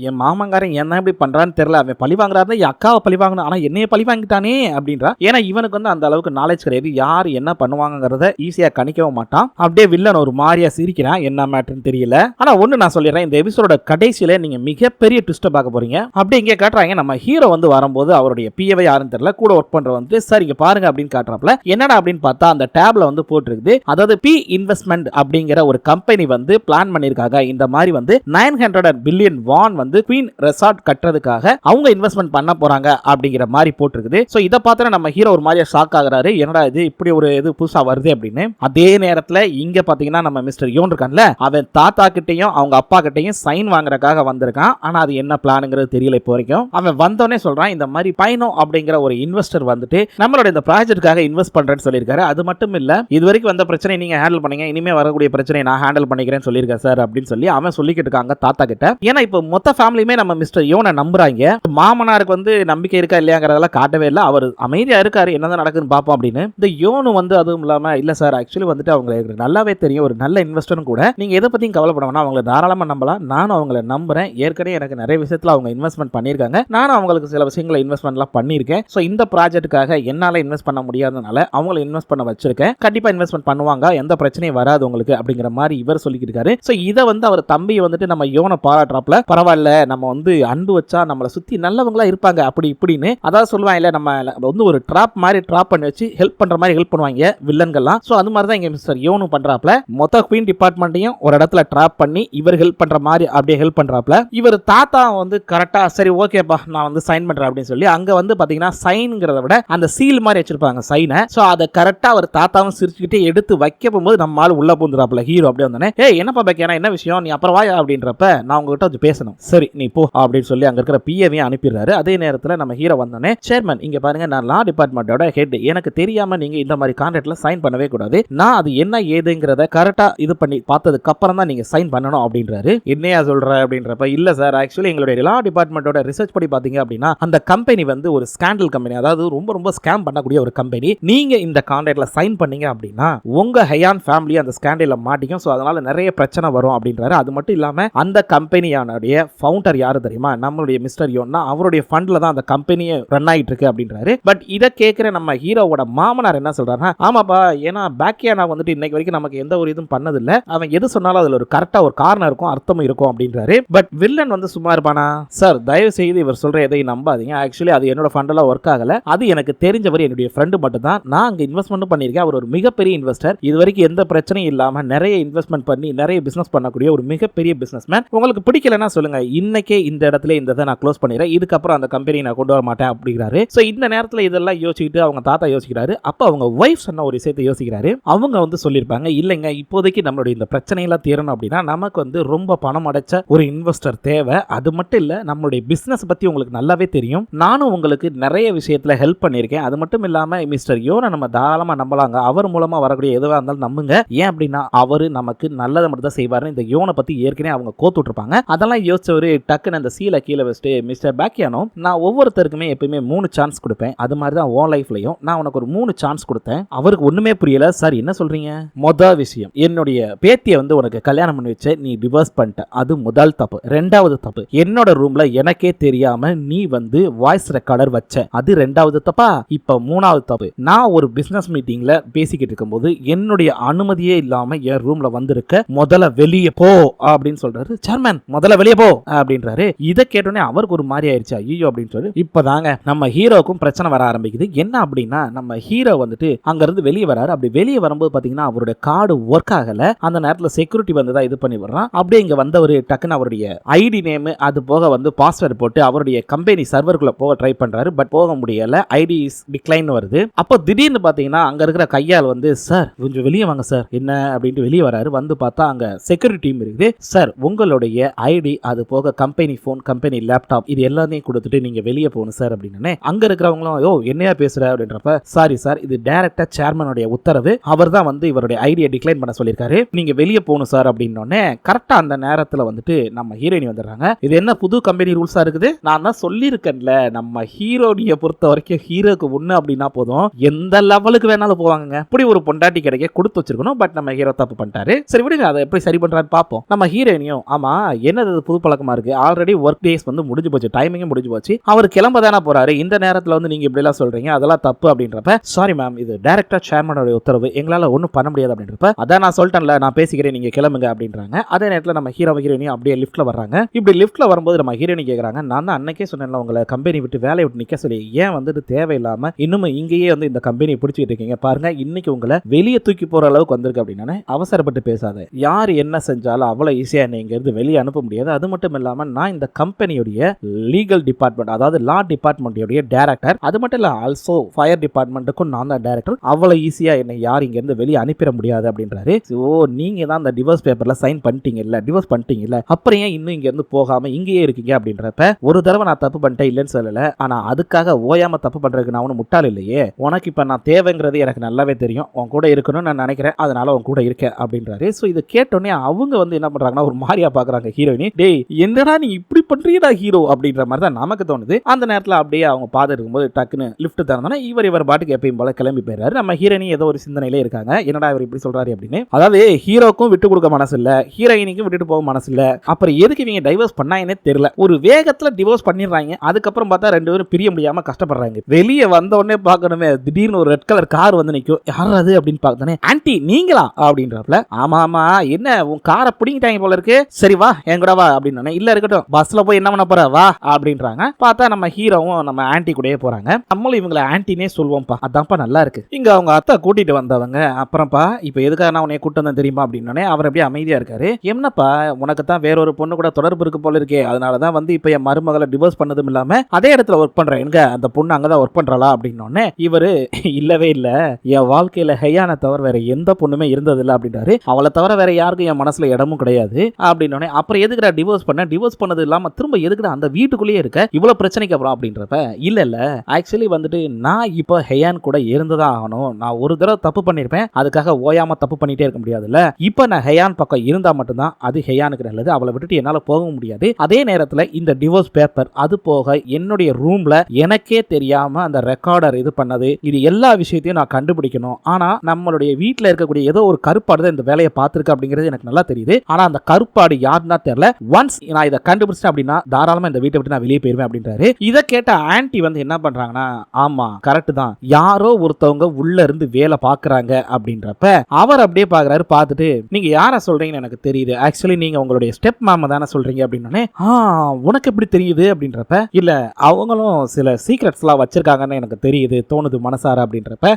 என் மாமங்காரன் என்ன இப்படி பண்றான்னு தெரியல, அவன் பழி வாங்குறாருன்னா என் அக்காவை பழி வாங்கணும், ஆனா என்னைய பழி வாங்கிட்டானே அப்படின்றா. ஏன்னா இவனுக்கு வந்து அந்த அளவுக்கு நாலேஜ் கிடையாது, யார் என்ன பண்ணுவாங்கிறத ஈஸியா கணிக்கவும் மாட்டான். அப்படியே வில்லன் ஒரு மாதிரியா சிரிக்கிறான், என்ன மேட்டர்னு தெரியல. ஆனா ஒண்ணு நான் சொல்லிடுறேன், இந்த எபிசோட கடைசியில நீங்க மிகப்பெரிய ட்விஸ்ட பார்க்க போறீங்க. அப்படி இங்க காட்டுறாங்க, நம்ம ஹீரோ வந்து வரும்போது அவருடைய பிஏவை யாருன்னு தெரியல, கூட ஒர்க் பண்ற வந்து சார் இங்க பாருங்க அப்படின்னு காட்டுறாப்ல. என்னடா அப்படின்னு பார்த்தா அந்த டேப்ல வந்து போட்டுருக்குது, அதாவது பி இன்வெஸ்ட்மெண்ட் அப்படிங்கிற ஒரு கம்பெனி வந்து பிளான் பண்ணிருக்காங்க, இந்த மாதிரி வந்து 900 பில்லியன் வான் வந்து குவீன் ரெசார்ட் கட்டுறதுக்காக அவங்க இன்வெஸ்ட்மெண்ட் பண்ண போறாங்க அப்படிங்கிற மாதிரி போட்டுருக்குது. சோ இத பார்த்தா நம்ம ஹீரோ ஒரு மாதிரி ஷாக் ஆகுறாரு, என்னடா இது இப்படி ஒரு இது புதுசா வருது அப்படின்னு. அதே நேரத்துல இங்க பாத்தீங்கன்னா நம்ம மிஸ்டர் யோன் இருக்கான்ல, அவன் தாத்தா கிட்டையும் அவங்க அப்பா கிட்டையும் சைன் வாங்குறதுக்காக வந்திருக்கான். ஆனா அது என்ன பிளான்ங்கிறது தெரியல இப்போ வரைக்கும். அவன் வந்தோடனே சொல்றான், இந்த மாதிரி பைனோ அப்படிங்கிற ஒரு இன்வெஸ்டர் வந்துட்டு நம்மளோட இந்த ப்ராஜெக்ட்டுக்காக இன்வெஸ்ட் பண்றேன்னு சொல்லியிருக்காரு. அது மட்டும் இல்ல, இது வரைக்கும் வந்த பிரச்சனை நீங்க ஹேண்டில் பண்ணீங்க, இனிமே வரக்கூடிய பிரச்சனை நான் ஹேண்டில் பண்ணிக்கிறேன்னு சொல்லியிருக்கேன் சார் அப்படின்னு சொல்லி அவன் சொல்லிக்கிட்டு இருக்காங்க தாத்தா கிட்ட. ஏன்னா இப்போ மொத்த ஃபேமிலியுமே நம்ம மிஸ்டர் யோனை நம்புறாங்க. மாமனாருக்கு வந்து நம்பிக்கை இருக்கா இல்லையாங்கிறதெல்லாம் காட்டவே இல்லை, அவர் அமைதியா இருக்காரு, என்னதான் நடக்குதுன்னு பார்ப்போம் அப்படின்னு. இந்த யோனு வந்து அதுவும் இல்லாம இல்ல சார் ஆக்சுவலி வந்துட்டு அவங்களுக்கு நல்லாவே தெரியும், ஒரு நல்ல இன்வெஸ்டரும் கூட, நீங்க எதை பத்தியும் கவலைப்பட வேணாம், அவங்களை தாராளமா நம்பலாம், நானும் அவங்களை நம்புறேன், ஏற்கனவே எனக்கு நிறைய விஷயத்துல அவங்க இன்வெஸ்ட்மெண்ட் பண்ணியிருக்காங்க, நானும் அவங்களுக்கு சில விஷயங்களை இன்வெஸ்ட்மெண்ட்லாம் பண்ணியிருக்கேன். ஸோ இந்த ப்ராஜெக்ட்டுக்காக என்னால இன்வெஸ்ட் பண்ண முடியாதனால அவங்களை இன்வெஸ்ட் பண்ண வச்சிருக்கேன், கண்டிப்பா இன்வெஸ்ட்மெண்ட் பண்ணுவாங்க, எந்த பிரச்சனையும் வராது உங்களுக்கு அப்படிங்கிற மாதிரி இவர் சொல்லிக்கிட்டு இருக்காரு. ஸோ இதை வந்து அவர் தம்பி வந்துட்டு நம்ம யோனை பாராட்டுறாப்ல, பரவாயில்ல நம்ம வந்து அன்பு வச்சா நம்மளை சுத்தி நல்லவங்களா இருப்பாங்க அப்படி இப்படின்னு, அதாவது சொல்லுவாங்க இல்ல நம்ம வந்து ஒரு ட்ராப் மாதிரி ட்ராப் பண்ணி வச்சு ஹெல்ப் பண்ற மாதிரி ஹெல்ப் பண்ணுவாங்க வில்லன்கள்லாம். ஸோ அது மாதிரி தான் இங்க மிஸ்டர் யோனு பண்றாப்ல, மொத்த குவீன் டிபார்ட்மெண்ட்டையும் ஒரு இடத்துல ட்ராப் பண்ணி இவர் ஹெல்ப் பண்ற மாதிரி அப்படியே ஹெல்ப் பண்றாப்ல. இவர் தாத்தா வந்து கரெக்டா சரி ஓகேப்பா நான் வந்து சைன் பண்றேன் அப்படின்னு சொல்லி அங்க வந்து பாத்தீங்கன்னா சைன்ங்கிறத விட அந்த சீல் மாதிரி வச்சிருப்பாங்க சைனை. ஸோ அதை கரெக்டா அவர் தாத்தாவும் சிரிச்சுக்கிட்டே எடுத்து வைக்க போகும்போது நம்ம ஆள் உள்ள பூந்துறாப்ல ஹீரோ அப்படியே வந்தானே, ஏய் என்னப்பா பேக்கியா என்ன விஷயம், நீ அப்புறம் வாயா அப்படின்றப்ப நான் உங்ககிட்ட வந்து பேசணும், சரி நீ போ அப்படின்னு சொல்லி அங்க இருக்கிற பிஏவையும் அனுப்பிடுறாரு. அதே நேரத்தில் நம்ம ஹீரோ வந்தோடனே, சேர்மன் இங்க பாருங்க நான் லா டிபார்ட்மெண்டோட ஹெட், எனக்கு தெரியாம நீங்க இந்த மாதிரி கான்ட்ராக்ட்ல சைன் பண்ணவே கூடாது, நான் அது என்ன ஏதுங்கிறத கரெக்டா இது பண்ணி பார்த்ததுக்கு அப்புறம் தான் நீங்க சைன் பண்ணணும் அப்படின்றாரு. என்னையா சொல்ற அப்படின்றப்ப, இல்ல சார் ஆக்சுவலி எங்களுடைய லா டிபார்ட்மெண்டோட ரிசர்ச் படி பாத்தீங்க அப்படின்னா அந்த கம்பெனி வந்து ஒரு ஸ்கேண்டல் கம்பெனி, அதாவது ரொம்ப ரொம்ப ஸ்கேம் பண்ணக்கூடிய ஒரு கம்பெனி, நீங்க இந்த கான்ட்ராக்ட்ல சைன் பண்ணீங்க அப்படின்னா உங்க ஹயான் ஃபேமிலி அந்த ஸ்கேண்டல்ல மாட்டிக்கும், ஸோ அதனால நிறைய பிரச்சனை வரும் அப்படின்றாரு. அது மட்டும் இல்லாம அந்த கம்பெனியானுடைய ஃபவுண்டர் யாரு தெரியுமா, நம்மளுடைய மிஸ்டர் யோன்னா, அவருடைய ஃபண்ட்ல தான் அந்த கம்பெனியே ரன் ஆகிட்டு இருக்கு அப்படின்றாரு. பட் இதை கேட்கிற நம்ம ஹீரோவோட மாமனார் என்ன சொல்றாருன்னா, ஆமாப்பா ஏன்னா பேக்கியானா வந்துட்டு இன்னைக்கு வரைக்கும் நமக்கு எந்த ஒரு இதுவும் பண்ணதில்ல, அவன் எது சொன்னாலும் அதுல ஒரு கரெக்டா ஒரு காரணம் இருக்கும் அர்த்தமும் இருக்கும் அப்படின்றாரு. பட் வில்லன் வந்து சும்மா இருப்பானா, சார் தயவு செய்து இவர் சொல்ற எதையும் நம்பாதீங்க, ஆக்சுவலி அது என்னோட ஃபண்டெல்லாம் ஒர்க் ஆகல, அது எனக்கு தெரிஞ்சவர் என்னுடைய ஃப்ரெண்டு மட்டும் தான், நான் அங்க இன்வெஸ்ட்மெண்ட் பண்ணியிருக்கேன், அவர் ஒரு மிகப்பெரிய இன்வெஸ்டர், இது வரைக்கும் எந்த பிரச்சனையும் இல்லாம நிறைய இன்வெஸ்ட்மெண்ட் பண்ணி நிறைய பிசினஸ் பண்ணக்கூடிய ஒரு மிகப்பெரிய பிசினஸ் மேன், உங்களுக்கு பிடிக்கலன்னா சொல்லுங்க, இன்னைக்கே இந்த இடத்துல இந்த நான் க்ளோஸ் பண்ணிடுறேன், இதுக்கப்புறம் அந்த கம்பெனி நான் கொண்டு வர மாட்டேன் அப்படிங்கிறாரு. சோ இந்த நேரத்தில் இதெல்லாம் யோசிச்சுட்டு அவங்க தாத்தா யோசிக்கிறாரு. அப்ப அவங்க வைஃப் சொன்ன ஒரு விஷயத்தை யோசிக்கிறாரு. அவங்க வந்து சொல்லியிருப்பாங்க, இல்லைங்க இப்போதைக்கு நம்மளுடைய இந்த பிரச்சனையெல்லாம் தீரணும் அப்படின்னா நமக்கு வந்து ரொம்ப பணம் அடைச்ச ஒரு இன்வெஸ்டர் தேவை, அது மட்டும் இல்ல நம்மளுடைய பிசினஸ் பத்தி உங்களுக்கு நல்லாவே தெரியும், நானும் உங்களுக்கு நிறைய விஷயத்துல ஹெல்ப் பண்ணியிருக்கேன், அது மட்டும் இல்லாம மிஸ்டர் யோனை நம்ம தாராளமா நம்பலாங்க, அவர் மூலமா வரக்கூடிய எதுவாக இருந்தாலும் நம்புங்க, ஏன் அப்படின்னா அவரு நமக்கு நல்லதை மட்டும் தான் செய்வாரு. இந்த யோனை பத்தி ஏற்கனவே அவங்க கோத்து இருப்பாங்க, அதெல்லாம் யோசிச்சவரு டக்குன்னு அந்த சீலை கீழே வச்சுட்டு, மிஸ்டர் பேக்கியானோ நான் ஒவ்வொருத்தருக்குமே எப்பயுமே 3 சான்ஸ் கொடுப்பேன், அது மாதிரி தான் உன் லைஃப்லயும் நான் உனக்கு ஒரு 3 சான்ஸ் கொடுத்தேன். அவருக்கு ஒண்ணுமே புரியல, சார் என்ன சொல்றீங்க, முதல் விஷயம் என்னுடைய பேத்தியை வந்து உனக்கு கல்யாணம் பண்ணி வச்ச நீ டிவோர்ஸ் பண்ணிட்ட, அது முதல் தப்பு. ரெண்டாவது தப்பு, என்னோட ரூம்ல எனக்கே தெரியாம நீ வந்து வாய்ஸ் ரெக்கார்டர் வச்ச, அது ரெண்டாவது தப்பா. இப்ப மூணாவது தப்பு, நான் ஒரு பிசினஸ் மீட்டிங்ல பேசிக்கிட்டு இருக்கும்போது என்னுடைய அனுமதியே இல்லாம என் ரூம்ல வந்திருக்க, முதல்ல வெளியே போ அப்படின்னு சொல்றாரு. சேர்மன் முதல்ல வெளியே போ அப்படின்றாரு. இதை கேட்டோன்னே அவருக்கு ஒரு மாதிரி ஆயிடுச்சு, ஐயோ அப்படின்னு சொல்லி இப்பதாங்க நம்ம ஹீரோக்கும் பிரச்சனை வர ஆரம்பிக்குது. என்ன அப்படின்னா நம்ம ஹீரோ வந்துட்டு அங்க இருந்து வெளியே வராரு. அப்படி வெளியே வரும்போது பாத்தீங்கன்னா அவருடைய கார்டு ஒர்க் ஆகல, அந்த நேரத்துல செக்யூரிட்டி வந்து தான் இது பண்ணி வர்றான். அப்படியே இங்க வந்தவர் டக்குன்னு அவருடைய ஐடி நேம் அது போக வந்து பாஸ்வேர்டு போட்டு அவருடைய கம்பெனி சர்வருக்குள்ள போக ட்ரை பண்றாரு. பட் போக முடியல, ஐடி இஸ் டிக்ளைன் வருது. அப்போ திடீர்னு பாத்தீங்கன்னா அங்க இருக்கிற கையால் வந்து, சார் கொஞ்சம் வெளியே வாங்க சார், என்ன அப்படின்ட்டு வெளியே வராரு. வந்து பார்த்தா அங்க செக்யூரிட்டி டீம் இருக்குது. சார் உங்களுடைய ஐடி அது போக கம்பெனி போன், கம்பெனி லேப்டாப் இது எல்லாத்தையும் கொடுத்துட்டு நீங்க வெளியே போகணும் சார் அப்படின்னு. அங்க இருக்கிறவங்களும் யோ என்னையா பேசுற அப்படின்றப்ப, சாரி சார் இது டைரக்டா சேர்மனுடைய உத்தரவு, அவர் தான் வந்து இவருடைய ஐடியை டிக்ளைன் பண்ண சொல்லியிருக்காரு, நீங்க வெளியே போகணும் சார் அப்படின்னோடனே கரெக்டா அந்த நேரத்துல வந்துட்டு நம்ம ஹீரோயினி வந்துடுறாங்க. இது என்ன புது கம்பெனி ரூல்ஸா இருக்குது, நான் தான் சொல்லியிருக்கேன்ல நம்ம ஹீரோனியை பொறுத்த வரைக்கும் ஹீரோக்கு ஒண்ணு அப்படின்னா போதும் எந்த லெவலுக்கு வேணாலும் போவாங்க, இப்படி ஒரு பொண்டாட்டி கிடைக்க கொடுத்து வச்சிருக்கணும். பட் நம்ம ஹீரோ தப்பு பண்ணிட்டாரு, சரி விடுங்க அதை எப்படி சரி பண்றாரு பார்ப்போம். நம்ம ஹீரோயினியும் ஹீரோயினியும் ஆமா என்னது புது பழக்கமா இருக்கு, ஆல்ரெடி ஒர்க் டேஸ் வந்து முடிஞ்சு போச்சு, டைமிங்கும் முடிஞ்சு போச்சு, அவர் கிளம்ப தானே போறாரு, இந்த நேரத்துல வந்து நீங்க இப்படி எல்லாம் சொல்றீங்க, அதெல்லாம் தப்பு அப்படின்றப்ப சாரி மேம் இது டைரக்டர் சேர்மனோட உத்தரவு, எங்களால ஒன்றும் பண்ண முடியாது அப்படின்றப்ப அதான் நான் சொல்லிட்டேன்ல நான் பேசிக்கிறேன் நீங்க கிளம்புங்க அப்படின்றாங்க. அதே நேரத்தில் நம்ம ஹீரோயினியும் அப்படியே லிஃப்ட்ல வர்றாங்க. இப்படி லிஃப்ட்ல வரும்போது நம்ம ஹீரோயினி கேட்கறாங்க, நான் தான் அன்னைக்கே சொன்னேன்ல உங்களை கம்பெனி விட்டு வேலையை விட்டு நிக்க சொல்லி, ஏன் வந்துட்டு தேவையில்லாம இன்னும் இங்கேயே வந்து இந்த கம்பெனியை பிடிச்சிட்டு இருக்கீங்க, பாருங்க இன்னைக்கு உங்களை வெளியே தூக்கி போற அளவுக்கு வந்திருக்கு அப்படின்னா அவசரப்பட்டு பேசாத, யார் என்ன செஞ்சாலும் அவ்வளவு ஈஸியா என்ன இங்க இருந்து வெளியே அனுப்ப முடியாது, அது மட்டும் இல்லாம நான் இந்த கம்பெனியுடைய லீகல் டிபார்ட்மெண்ட் அதாவது லா டிபார்ட்மெண்ட்டுடைய டைரக்டர், அது மட்டும் இல்ல ஆல்சோ ஃபயர் டிபார்ட்மெண்ட்டுக்கும் நான் தான் டைரக்டர், அவ்வளவு ஈஸியா என்ன யார் இங்க இருந்து வெளியே அனுப்பிட முடியாது அப்படின்றாரு. ஓ நீங்க தான் அந்த டிவோர்ஸ் பேப்பர்ல சைன் பண்ணிட்டீங்கல்ல, டிவோர்ஸ் பண்ணிட்டீங்கல்ல, அப்புறம் ஏன் இன்னும் இங்க இருந்து போகாம இங்கேயே இருக்கீங்க அப்படின்றப்ப ஒரு தடவை நான் தப்பு பண்ணிட்டேன் இல்லைன்னு சொல்லல, ஆனா அதுக்காக ஓயாம தப்பு பண்றதுக்கு நான் ஒன்னும் முட்டாள் இல்லையே, உனக்கு இப்ப நான் தேவைங்கிறது எனக்கு நல்லாவே தெரியும், உன் கூட இருக்கணும்னு நான் நினைக்கிறேன், அதனால உன் கூட இருக்கேன் அப்படின்றாரு. சோ இதை கேட்டோன்னே அவங்க வந்து என்ன பண்றாங்கன்னா ஒரு மாதிரியா பாக்குறாங்க ஹீரோயினி, டேய் என்னடா நீ இப்படி பண்றீடா ஹீரோ அப்படின்ற மாதிரி தான் நமக்கு தோணுது. அந்த நேரத்தில் அப்படியே அவங்க பார்த்துட்டு இருக்கும்போது டக்குன்னு லிஃப்ட் திறந்தோன்னா இவர் பாட்டுக்கு எப்பயும் போல கிளம்பி போயிடுறாரு. நம்ம ஹீரோயினி ஏதோ ஒரு சிந்தனையிலே இருக்காங்க, என்னடா இவர் இப்படி சொல்றாரு அப்படின்னு. அதாவது ஹீரோக்கும் விட்டு கொடுக்க மனசு இல்ல, ஹீரோயினிக்கும் விட்டுட்டு போக மனசு இல்ல, அப்புறம் எதுக்கு இவங்க டைவர்ஸ் பண்ணாங்கன்னே தெரியல, ஒரு வேகத்துல டிவோர்ஸ் பண்ணிடுறாங்க, அதுக்கப்புறம் பார்த்தா ரெண்டு பேரும் பிரிய முடியாம கஷ்டப்படுறாங்க. வெளியே வந்த உடனே பார்க்கணுமே திடீர்னு ஒரு ரெட் கலர் கார் வந்து நிற்கும், யார் அது அப்படின்னு பார்த்தோன்னே ஆன்ட்டி நீங்களா அப்படின்றப்பல, ஆமா ஆமா என்ன உன் காரை பிடிங்கிட்டாங்க போல இருக்கு, சரி வா என் கூட வா அப்படின்னு, இல்ல இருக்கட்டும் பஸ்ல போய் என்ன பண்ண போற வா அப்படின்றாங்க. பார்த்தா நம்ம ஹீரோவும் நம்ம ஆன்ட்டி கூடயே போறாங்க. நம்மளும் இவங்களை ஆன்ட்டினே சொல்லுவோம்ப்பா, அதான்ப்பா நல்லா இருக்கு. இங்க அவங்க அத்தை கூட்டிட்டு வந்தவங்க, அப்புறம்ப்பா இப்ப எதுக்காக நான் உன்னை கூட்டு வந்தேன் தெரியுமா அப்படின்னே அவர் அப்படியே அமைதியா இருக்காரு. என்னப்பா உனக்கு தான் வேற ஒரு பொண்ணு கூட தொடர்பு இருக்கு போல இருக்கே, அதனாலதான் வந்து இப்ப என் மருமகளை டிவோர்ஸ் பண்ணதும் இல்லாம அதே இடத்துல ஒர்க் பண்றேன், எங்க அந்த பொண்ணு அங்கதான் ஒர்க் பண்றாளா அப்படின்னோடனே இவரு இல்லவே இல்ல, என் வாழ்க்கையில ஹையான தவிர வேற எந்த பொண்ணுமே இருந்தது இல்ல அப்படின்றாரு. அவளை தவிர வேற யாருக்கும் என் மனசுல இடமும் கிடையாது அப்படின்னோடனே அப்புறம் எதுக்குடா டிவோர்ஸ் பண்ண, டிவோர்ஸ் பண்ணது இல்லாம திரும்ப எதுக்குடா அந்த வீட்டுக்குள்ளேயே இருக்க இவ்வளவு பிரச்சனைக்கு அப்புறம் அப்படின்றப்ப, இல்ல ஆக்சுவலி வந்துட்டு நான் இப்போ ஹெயான் கூட இருந்துதான் ஆகணும், நான் ஒரு தடவை தப்பு பண்ணிருப்பேன், அதுக்காக ஓயாம தப்பு பண்ணிட்டே இருக்க முடியாதுல்ல, இப்போ நான் ஹெயான் பக்கம் இருந்தா மட்டும்தான் அது ஹெயானுக்கு நல்லது, அவளை விட்டுட்டு என்னால போக முடியாது. அதே நேரத்தில் இந்த டிவோர்ஸ் பேப்பர் அது போக என்னுடைய ரூம்ல எனக்கே தெரியாம அந்த ரெக்கார்டர் இது பண்ணது, இது எல்லா விஷயத்தையும் நான் கண்டுபிடிக்கணும். ஆனா நம்மளுடைய வீட்டில் இருக்கக்கூடிய ஏதோ ஒரு கருப்பாடு தான் இந்த வேலையை பார்த்திருக்கு அப்படிங்கிறது எனக்கு நல்லா தெரியுது. ஆனா அந்த கருப்பாடு யாருன்னா தெரியல. ஒன்ஸ் நான் இதை கண்டுபிடிச்சேன் அப்படின்னா தாராளமா இந்த வீட்டை விட்டு நான் வெளியே போயிருவேன் அப்படின்றாரு. இதை கேட்ட ஆன்ட்டி வந்து என்ன பண்றாங்கன்னா, ஆமா கரெக்ட் தான், யாரோ ஒருத்தவங்க உள்ள இருந்து வேலை பாக்குறாங்க அப்படின்றப்ப அவர் அப்படியே பாக்குறாரு. பார்த்துட்டு நீங்க யார சொல்றீங்கன்னு எனக்கு தெரியுது, ஆக்சுவலி நீங்க உங்களுடைய ஸ்டெப் மாமா தானே சொல்றீங்க அப்படின்னே, உனக்கு எப்படி தெரியுது அப்படின்றப்ப, இல்ல அவங்களும் சில சீக்ரெட்ஸ் எல்லாம் வச்சிருக்காங்கன்னு எனக்கு தெரியுது தோணுது மனசார அப்படின்றப்ப,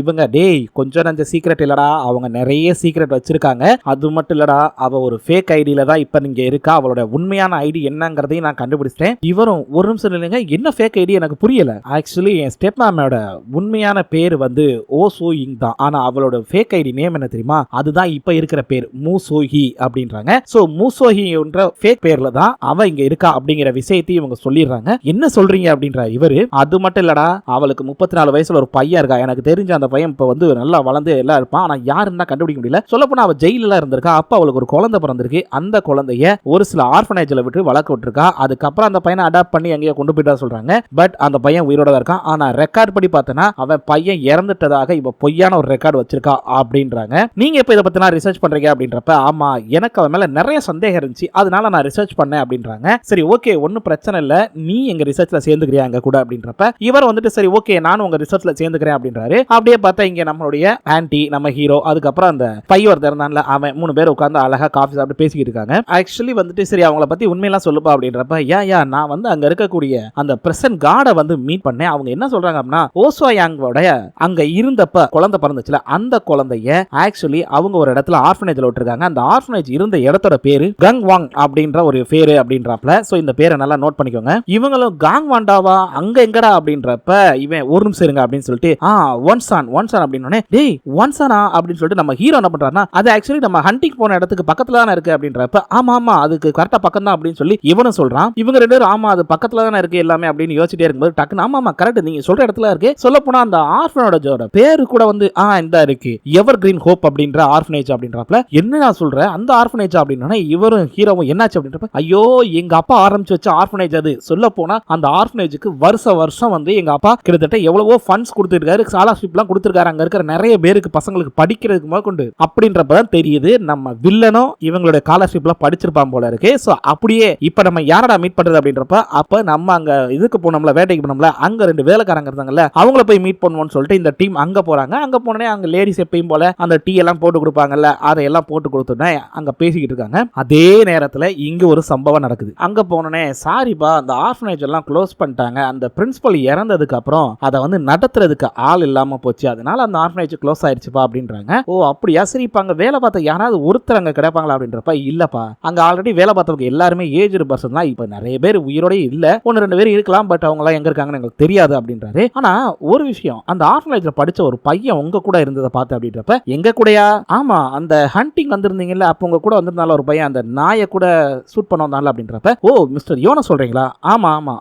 இவங்க டேய் கொஞ்சம் நஞ்ச சீக்ரெட் இல்லடா, அவங்க நிறைய சீக்ரெட் வச்சிருக்காங்க, அது மட்டும் இல்லடா அவ ஒரு ஃபேக் ஐடியில தான் இப்ப நீங்க இருக்கா, அவளோட உண்மையான ஐடி என்னங்கிறதையும் நான் கண்டுபிடிச்சிட்டேன். இவரும் ஒரு நிமிஷம் இல்லைங்க, என்ன ஃபேக் ஐடி எனக்கு புரியல, ஆக்சுவலி என் ஸ்டெப் மாமோட உண்மையான பேர் வந்து ஓ சோயிங் தான், ஆனா அவளோட ஃபேக் ஐடி நேம் என்ன தெரியுமா, அதுதான் இப்ப இருக்கிற பேர் மூசோஹி அப்படின்றாங்க. சோ மூசோஹி என்ற ஃபேக் பேர்ல தான் அவ இங்க இருக்கா அப்படிங்கிற விஷயத்தையும் இவங்க சொல்லிடுறாங்க. என்ன சொல்றீங்க அப்படின்ற இவரு, அது மட்டும் இல்லடா அவளுக்கு 34 வயசுல ஒரு பையன் இருக்கா, எனக்கு தெரிஞ்ச அந்த பையன் இப்ப வந்து நல்லா வளர்ந்து எல்லாம் இருப்பான், ஆனா யாருன்னா கண்டுபிடிக்க முடியல, சொல்ல போனா அவ ஜெயில இருந்திருக்கா, அப்ப அவளுக்கு ஒரு குழந்தை பிறந்திருக்கு, அந்த குழந்தைய ஒரு சில ஆர்ஃபனேஜ்ல விட்டு வளர்க்க விட்டுருக்கா, அதுக்கப்புறம் அந்த பையனை அடாப்ட் பண்ணி எங்கேயோ கொண்டு போயிட்டா சொல்றாங்க. பட் அந்த பையன் உயிரோட தான் இருக்கான், ஆனா ரெக்கார்ட் படி பார்த்தனா அவன் பையன் இறந்துட்டதாக இவ பொய்யான ஒரு ரெக்கார்டு வச்சிருக்கா அப்படின்றாங்க. நீங்க இப்ப இதை பத்தினா ரிசர்ச் பண்றீங்க அப்படின்றப்ப, ஆமா எனக்கு அவன் மேல நிறைய சந்தேகம் இருந்துச்சு, அதனால நான் ரிசர்ச் பண்ணேன் அப்படின்றாங்க. சரி ஓகே ஒன்னும் பிரச்சனை இல்ல, நீ எங்க ரிசர்ச்ல சேர்ந்துக்கிறியா அங்க கூட அப்படின்றப்ப, இவர் வந்துட்டு சரி ஓகே நானும் உங்க ரிசர்ச்ல சேர்ந்துக்கிறேன் அப்படின்றாரு. அப்படியே பார்த்தா இங்க நம்மளுடைய ஆன்ட்டி நம்ம ஹீரோ அதுக்கப்புறம் அந்த பையன் இருந்தான்ல அவன் 3 பேர் உட்கார்ந்து அழகா காஃபி சாப்பிட்டு பேசிக்கிட்டு இருக்காங்க. ஆக்சுவலி வந்துட்டு சரி அவங்கள பத்தி உண்மையெல்லாம் சொல்லுப்பா அப்படின்றப்ப, நான் வந்து அங்க இருக்கக்கூடிய அந்த பிரசன்ட் கார்டை வந்து மீட் பண்ணேன், அவங்க என்ன சொல்றாங்க அப்படின்னா ஓசோயாங்கோட அங்க இருந்தப்ப குழந்தை பிறந்துச்சுல அந்த குழந்தைய ஆக்சுவலி அவங்க ஒரு இடத்துல ஆர்ஃபனேஜ்ல விட்டுருக்காங்க, அந்த ஆர்ஃபனேஜ் இருந்த இடத்தோட பேரு கங் வாங் அப்படின்ற ஒரு பேரு அப்படின்றப்பல, சோ இந்த பேரை நல்லா நோட் பண்ணிக்கோங்க. இவங்களும் காங் வாண்டாவா அங்க எங்கடா அப்படின்றப்ப இவன் ஒரு நிமிஷம் இருங்க அப்படின்னு சொல்லிட்டு ஒன்சான் அப்படின்னு, டேய் ஒன்சானா அப்படின்னு சொல்லிட்டு நம்ம ஹீரோ என்ன பண்றாருன்னா, அது ஆக்சுவலி நம்ம ஹண்டிங் போன இடத்துக்கு பக்கத்துல தானே இருக்கு அப்படின்றப்ப, ஆமா அதுக்கு கரெக்டா பக்கம் தான் அப்படின்னு சொல்லி இவனும் சொல்றான். இவங்க ரெண்டு பேரும் ஆமா அது பக்கத்துல தானே இருக்கு எல்லாமே அப்படின்னு யோசிச்சுட்டே இருக்கும்போது டக்குன்னு ஆமா கரெக்ட் நீங்க சொல்ற இடத்துல இருக்கு, சொல்ல போனா அந்த ஆர்ஃபனேஜோட பேரு கூட வந்து இந்த இருக்கு எவர் கிரீன் ஹோப் அப்படின்ற ஆர்ஃபனேஜ் அப்படின்றப்பல, என்ன நான் சொல்றேன் அந்த ஆர்ஃபனேஜ் அப்படின்னா இவரும் ஹீரோவும் என்னாச்சு அப்படின்றப்ப, ஐயோ எங்க அப்பா ஆரம்பிச்சு வச்ச ஆர்ஃபனேஜ் அது, சொல்ல போனா அந்த ஆர்ஃபனேஜுக்கு வருஷம் வந்து எங்க அப்பா கிட்டத்தட்ட எவ்வளவோ ஃபண்ட்ஸ் கொடுத்துருக்காரு, ஸ்காலர்ஷிப்லாம் கொடுத்துருக்காரு, அங்க இருக்கிற நிறைய பேருக்கு பசங்களுக்கு படிக்கிறதுக்கு முதற்கொண்டு அப்படின்றப்பதான் தெரியுது நம்ம வில்லனும் இவங்களுடைய கால ஸ்காலர்ஷிப்ல படிச்சிருப்பான் போல இருக்கு. சோ அப்படியே இப்ப நம்ம யாரடா மீட் பண்றது அப்படின்றப்ப அப்ப நம்ம அங்க இதுக்கு போனோம்ல, வேட்டைக்கு போனோம்ல, அங்க 2 வேலைக்காரங்க இருந்தாங்கல்ல, அவங்கள போய் மீட் பண்ணுவோம்னு சொல்லிட்டு இந்த டீம் அங்க போறாங்க. அங்க போனே அங்க லேடிஸ் எப்பயும் போல அந்த டீ எல்லாம் போட்டு கொடுப்பாங்கல்ல, அதையெல்லாம் போட்டு கொடுத்தோன்னே அங்க பேசிக்கிட்டு இருக்காங்க. அதே நேரத்துல இங்க ஒரு சம்பவம் நடக்குது. அங்க போனோனே சாரிப்பா அந்த ஆர்ஃபனேஜ் எல்லாம் க்ளோஸ் பண்ணிட்டாங்க, அந்த பிரின்சிபல் இறந்ததுக்கு அப்புறம் அதை வந்து நடத்துறதுக்கு ஆள் இல்லாம போச்சு, அதனால அந்த ஆர்ஃபனேஜ் க்ளோஸ் ஆயிடுச்சுப்பா அப்படின்றாங்க. ஓ அப்படியா, சரி இப்ப அங்க வேலை பார்த்த யாராவது ஒருத்தர் அங்க கிடைப்பாங்களா அப்படின்றப்ப இல்லப்பா, அங்க ஆல்ரெடி வேலை பார்த்தவங்க எல்லாருமே ஏஜ்டு பர்சன் தான், இப்ப நிறைய பேர் உயிரோட இல்ல, 1-2 பேர் இருக்கலாம், பட் அவங்க எல்லாம் எங்க இருக்காங்கன்னு எங்களுக்கு தெரியாது அப்படின்றாரு. ஆனா ஒரு விஷயம், அந்த ஆர்ஃபனேஜ்ல படிச்ச ஒரு பையன் உங்க கூட இருந்ததை பார்த்து அப்படின்றப்ப எங்க கூடயா, ஆமா அந்த ஹண்டிங் வந்திருந்தீங்கல்ல, அப்ப உங்க கூட வந்திருந்தால ஒரு பையன் அந்த நாயை கூட ஷூட் பண்ண வந்தால அப்படின்றப்ப, ஓ மிஸ்டர் யோனா சொல்றீங்களா, ஆமா ஆமா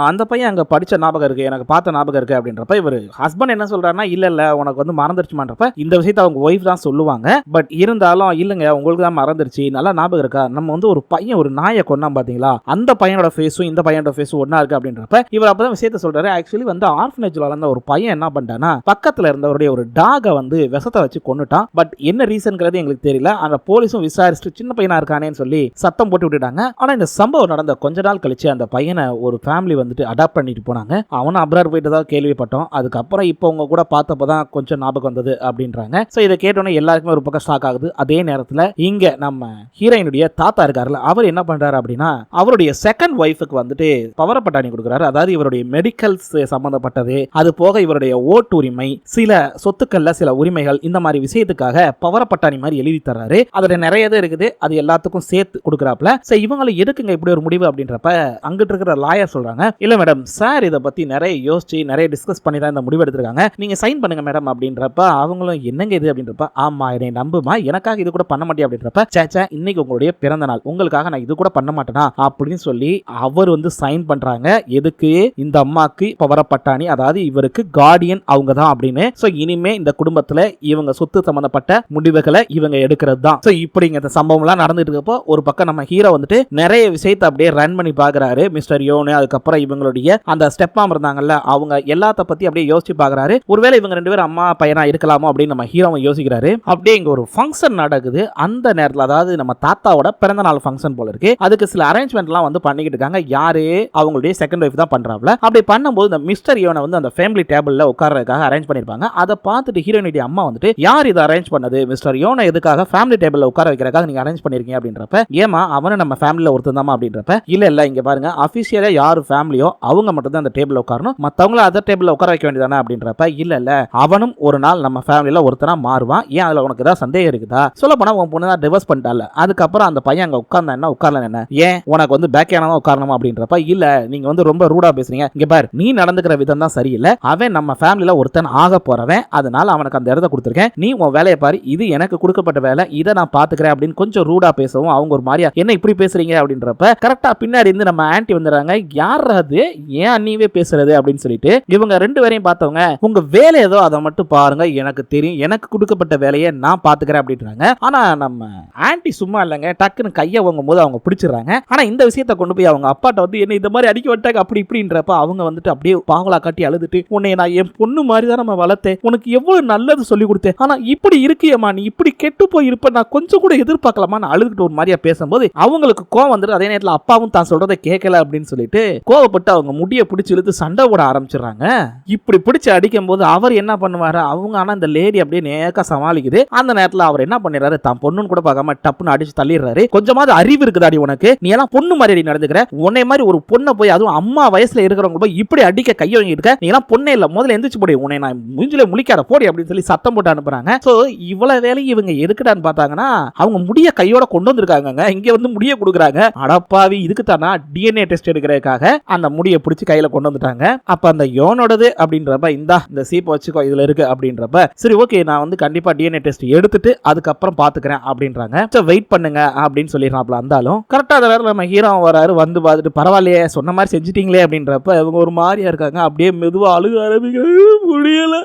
அந்த பையன் அங்க படிச்ச ஞாபகம் இருக்கு, எனக்கு பார்த்த ஞாபகம் இருக்கு அப்படின்றப்ப இவர் ஹஸ்பண்ட் என்ன சொல்றாருன்னா, இல்ல இல்ல உனக்கு வந்து மறந்துருச்சுமான்றப்ப இந்த விஷயத்தை அவங்க ஒய்ஃப் தான் சொல்லுவாங்க, பட் இருந்தாலும் இல்லங்க உங்களுக்கு தான் மறந்துருச்சு, நல்லா ஞாபகம் இருக்கா, நம்ம வந்து ஒரு பையன் ஒரு நாயை கொன்னா பாத்தீங்களா, அந்த பையனோட ஃபேஸும் இந்த பையனோட ஃபேஸும் ஒண்ணா இருக்கு அப்படின்றப்ப இவர் அப்பதான் விஷயத்தை சொல்றாரு. ஆக்சுவலி வந்து ஆர்ஃபனேஜ்ல வளர்ந்த ஒரு பையன் என்ன பண்ணிட்டானா, பக்கத்துல இருந்தவருடைய ஒரு டாகை வந்து விஷத்தை வச்சு கொன்னுட்டான், பட் என்ன ரீசன்ங்கிறது எங்களுக்கு தெரியல, அந்த போலீஸும் விசாரிச்சுட்டு சின்ன பையனா இருக்கானேன்னு சொல்லி சத்தம் போட்டு விட்டுட்டாங்க. ஆனா இந்த சம்பவம் நடந்த கொஞ்ச நாள் கழிச்சு அந்த பையனை ஒரு ஃபேமிலி வந்துட்டு அடாப்ட் பண்ணிட்டு போனாங்க, அவனும் அப்ராட் போயிட்டு தான் கேள்விப்பட்டோம், அதுக்கப்புறம் இப்போ உங்க கூட பார்த்தப்பதான் கொஞ்சம் ஞாபகம் வந்தது அப்படின்றாங்க. சோ இதை கேட்டோன்னே எல்லாருக்குமே ஒரு பக்கம் ஷாக் ஆகுது. அதே நேரத்துல இங்க நம்ம ஹீரோயினுடைய தாத்தா இருக்காருல்ல, அவர் என்ன பண்றாரு அப்படின்னா அவருடைய செகண்ட் ஒய்ஃபுக்கு வந்துட்டு பவரப்பட்டாணி கொடுக்குறாரு. அதாவது இவருடைய மெடிக்கல்ஸ் சம்பந்தப்பட்டது, அது போக இவருடைய ஓட்டு உரிமை, சில சொத்துக்கள்ல சில உரிமைகள், இந்த மாதிரி விஷயத்துக்காக பவரப்பட்டாணி மாதிரி எழுதி தர்றாரு. அதுல நிறைய இது இருக்குது, அது எல்லாத்துக்கும் சேர்த்து கொடுக்குறாப்ல. சரி இவங்களை எதுக்குங்க இப்படி ஒரு முடிவு அப்படின்றப்ப அங்கிட்டு இருக்கிற லாயர் சொல்றாங்க, இல்ல மேடம் சார் இதை பத்தி நிறைய யோசிச்சு நிறைய டிஸ்கஸ் பண்ணி தான் இந்த முடிவு எடுத்திருக்காங்க, நீங்க சைன் பண்ணுங்க மேடம் அப்படின்றப்ப அவங்களும் என்னங்க இது அப்படின்றப்ப, ஆமா என்னை நம்புமா, எனக்காக இது கூட பண்ண மாட்டேன் அப்படின்றப்ப, சேச்சா இன்னைக்கு உங்களுடைய பிறந்த நாள், உங்களுக்காக நான் இது கூட பண்ண மாட்டேனா அப்படின்னு சொல்லி அவர் வந்து சைன் பண்றாங்க. எதுக்கு, இந்த அம்மாக்கு பவரப்பட்டாணி, அதாவது இவருக்கு கார்டியன் அவங்க தான் அப்படின்னு. சோ இனிமே இந்த குடும்பத்துல இவங்க சொத்து சம்பந்தப்பட்ட முடிவுகளை இவங்க எடுக்கிறது தான். சோ இப்படிங்க இந்த சம்பவம் எல்லாம் நடந்துட்டு இருக்கப்போ ஒரு பக்கம் நம்ம ஹீரோ வந்துட்டு நிறைய விஷயத்தை அப்படியே ரன் பண்ணி பாக்குறாரு. மிஸ்டர் யோனு, அதுக்கப்புறம் இவங்களுடைய அந்த ஸ்டெப் மாம் இருந்தாங்கல்ல, அவங்க எல்லாத்த பத்தி அப்படியே யோசிச்சு பாக்குறாரு. ஒருவேளை இவங்க 2 பேரும் அம்மா பையனா இருக்கலாமோ அப்படின்னு நம்ம ஹீரோவை யோசிக்கிறாரு. அப்படியே இங்க ஒரு ஃபங்க்ஷன் நடக்குது. அந்த நேரத்தில் அதாவது நம்ம தாத்தாவோட பிறந்த நாள் ஃபங்க்ஷன் போல இருக்கு. அதுக்கு சில அரேஞ்ச்மெண்ட் எல்லாம் வந்து பண்ணிக்கிட்டு இருக்காங்க. யாரு, அவங்களுடைய செகண்ட் ஒய்ஃப் தான் பண்றாப்ல. அப்படி பண்ணும்போது இந்த மிஸ்டர் யோனை வந்து அந்த ஃபேமிலி டேபிள்ல உட்கார்றதுக்காக அரேஞ்ச் பண்ணிருப்பாங்க. அதை பார்த்துட்டு ஹீரோயினுடைய அம்மா வந்துட்டு, யார் இதை அரேஞ்ச் பண்ணது, மிஸ்டர் யோனை எதுக்காக ஃபேமிலி டேபிள்ல உட்கார வைக்கிறதுக்காக நீங்க அரேஞ்ச் பண்ணிருக்கீங்க அப்படின்றப்ப, ஏமா அவனை நம்ம ஃபேமிலில ஒருத்தன் தான் அப்படின்றப்ப, இல்ல இல்ல இங்க பாருங்க அபிஷியலா யார் ஃபேமிலியோ அவங்க மட்டும் தான் அந்த டேபிள்ல உட்காரணும், மத்தவங்கள அதர் டேபிள்ல உட்கார வைக்க வேண்டியதானே அப்படின்றப்ப, இல்ல இல்ல அவனும் ஒரு நாள் நம்ம ஃபேமிலில ஒருத்தனா மாறுவான், ஏன் அதுல உனக்கு ஏதாவது சந்தேகம் இருக்குதா, சொல்ல போனா உன் பொண்ணு தான் டிவோர்ஸ் பண்ணிட்டால, அதுக்கப்புறம் அந்த பையன் அங்க உட்கார்ந்தா என்ன உட்கார்ல என்ன, ஏன் உனக்கு வந்து பேக் ஏனா உட்காரணுமா அப்படின்றப்ப, இல்ல நீங்க வந்து ரொம்ப ரூடா பேசுறீங்க, இங்க பாரு நீ நடந்துக்கிற விதம் தான் சரியில்லை, அவன் நம்ம ஃபேமிலில ஒருத்தன் ஆக போறவன், அதனால அவனுக்கு அந்த இடத்த கொடுத்துருக்கேன், நீ உன் வேலையை பாரு, இது எனக்கு கொடுக்கப்பட்ட வேலை, இதை நான் பாத்துக்கிறேன் அப்படின்னு கொஞ்சம் ரூடா பேசவும் அவங்க ஒரு மாதிரியா என்ன இப்படி பேசுறீங்க அப்படின்றப்ப கரெக்டா பின்னாடி இருந்து நம்ம ஆன்ட்டி வந்துடுறாங்க. யார் அது, ஏன் அண்ணியே பேசுறது அப்படின்னு சொல்லிட்டு இவங்க 2 பேரையும் பார்த்தவங்க, உங்க வேலை ஏதோ அதை மட்டும் பாருங்க, எனக்கு தெரியும், எனக்கு கொடுக்கப்பட்ட வேலையை நான் பாத்துக்கிறேன் அப்படின்றாங்க. ஆனா நம்ம ஆன்ட்டி சும்மா இல்லைங்க, டக்குன்னு கையை வாங்கும் போது அவங்க பிடிச்சிடறாங்க. ஆனா இந்த விஷயத்தை கொண்டு போய் அவங்க அப்பாட்ட வந்து என்ன இந்த மாதிரி அடிக்க விட்டாங்க அப்படி இப்படின்றப்ப அவங்க வந்துட்டு அப்படியே பாவலா காட்டி அழுதுட்டு, உன்னை நான் என் பொண்ணு மாதிரி தான் நம்ம வளர்த்தேன், உனக்கு எவ்வளவு நல்லது சொல்லி கொடுத்தேன், ஆனா இப்படி இருக்கியம்மா, நீ இப்படி கெட்டு போய் இருப்ப நான் கொஞ்சம் கூட எதிர்பார்க்கலாமான்னு அழுதுகிட்டு ஒரு மாதிரியா பேசும்போது அவங்களுக்கு கோவம் வந்துட்டு, அதே நேரத்தில் அப்பாவும் தான் சொல்றதை கேட்கல அப்படின்னு சொல்லிட்டு கோவப்பட்டு அவங்க முடியை பிடிச்சி இழுத்து சண்டை போட ஆரம்பிச்சிடறாங்க. இப்படி பிடிச்சு அடிக்கும் போது அவர் என்ன பண்ணுவாரு, அவங்க ஆனா இந்த லேடி அப்படியே நேக்கா சமாளிக்குது. அந்த நேரத்தில் அவர் என்ன பண்ணிடுறாரு, தான் பொண்ணுன்னு கூட பார்க்காம டப்புன்னு அடிச்சு தள்ளிடுறாரு. கொஞ்சமாவது அறிவு இருக்குதாடி உனக்கு, நீ எல்லாம் பொண்ணு மாதிரி நடந்துக்கிற, உன்னை மாதிரி ஒரு பொண்ணை போய் அதுவும் அம்மா வயசுல இருக்கிறவங்க போய் இப்படி அடிக்க கையை வாங்கி இருக்க, நீ எல்லாம் பொண்ணே இல்ல, முதல்ல எந்திரிச்சு போடி, உன்னை நான் மூஞ்சில முழிக்காத போடி அப்படின்னு சொல்லி சத்தம் போட்டு அனுப்புறாங்க. சோ இவ்வளவு வேலை இவங்க எதுக்குடான்னு பார்த்தாங்கன்னா அவங்க முடிய கையோட கொண்டு வந்திருக்காங்க, இங்க வந்து முடிய கொடுக்குறாங்க. அடப்பாவி, இதுக்கு தானா டிஎன்ஏ டெஸ்ட் எடுக்கிறதுக்காக அந்த முடியை பிடிச்சி கையில கொண்டு வந்துட்டாங்க. அப்ப அந்த யோனோடது அப்படின்றப்ப, இந்த சீப்பை வச்சுக்கோ இதுல இருக்கு அப்படின்றப்ப, சரி ஓகே நான் வந்து கண்டிப்பா டிஎன்ஏ டெஸ்ட் எடுத்துட்டு அதுக்கப்புறம் பாத்துக்கிறேன் அப்படின்றாங்க. வெயிட் பண்ணுங்க அப்படின்னு சொல்லிடுறாப்ல. இருந்தாலும் கரெக்டா அதை வேற நம்ம ஹீரோ வராரு, வந்து பார்த்துட்டு பரவாயில்லையே சொன்ன மாதிரி செஞ்சிட்டீங்களே அப்படின்றப்ப இவங்க ஒரு மாதிரியா இருக்காங்க. அப்படியே மெதுவா அழுக ஆரம்பிக்கிறாங்க, முடியல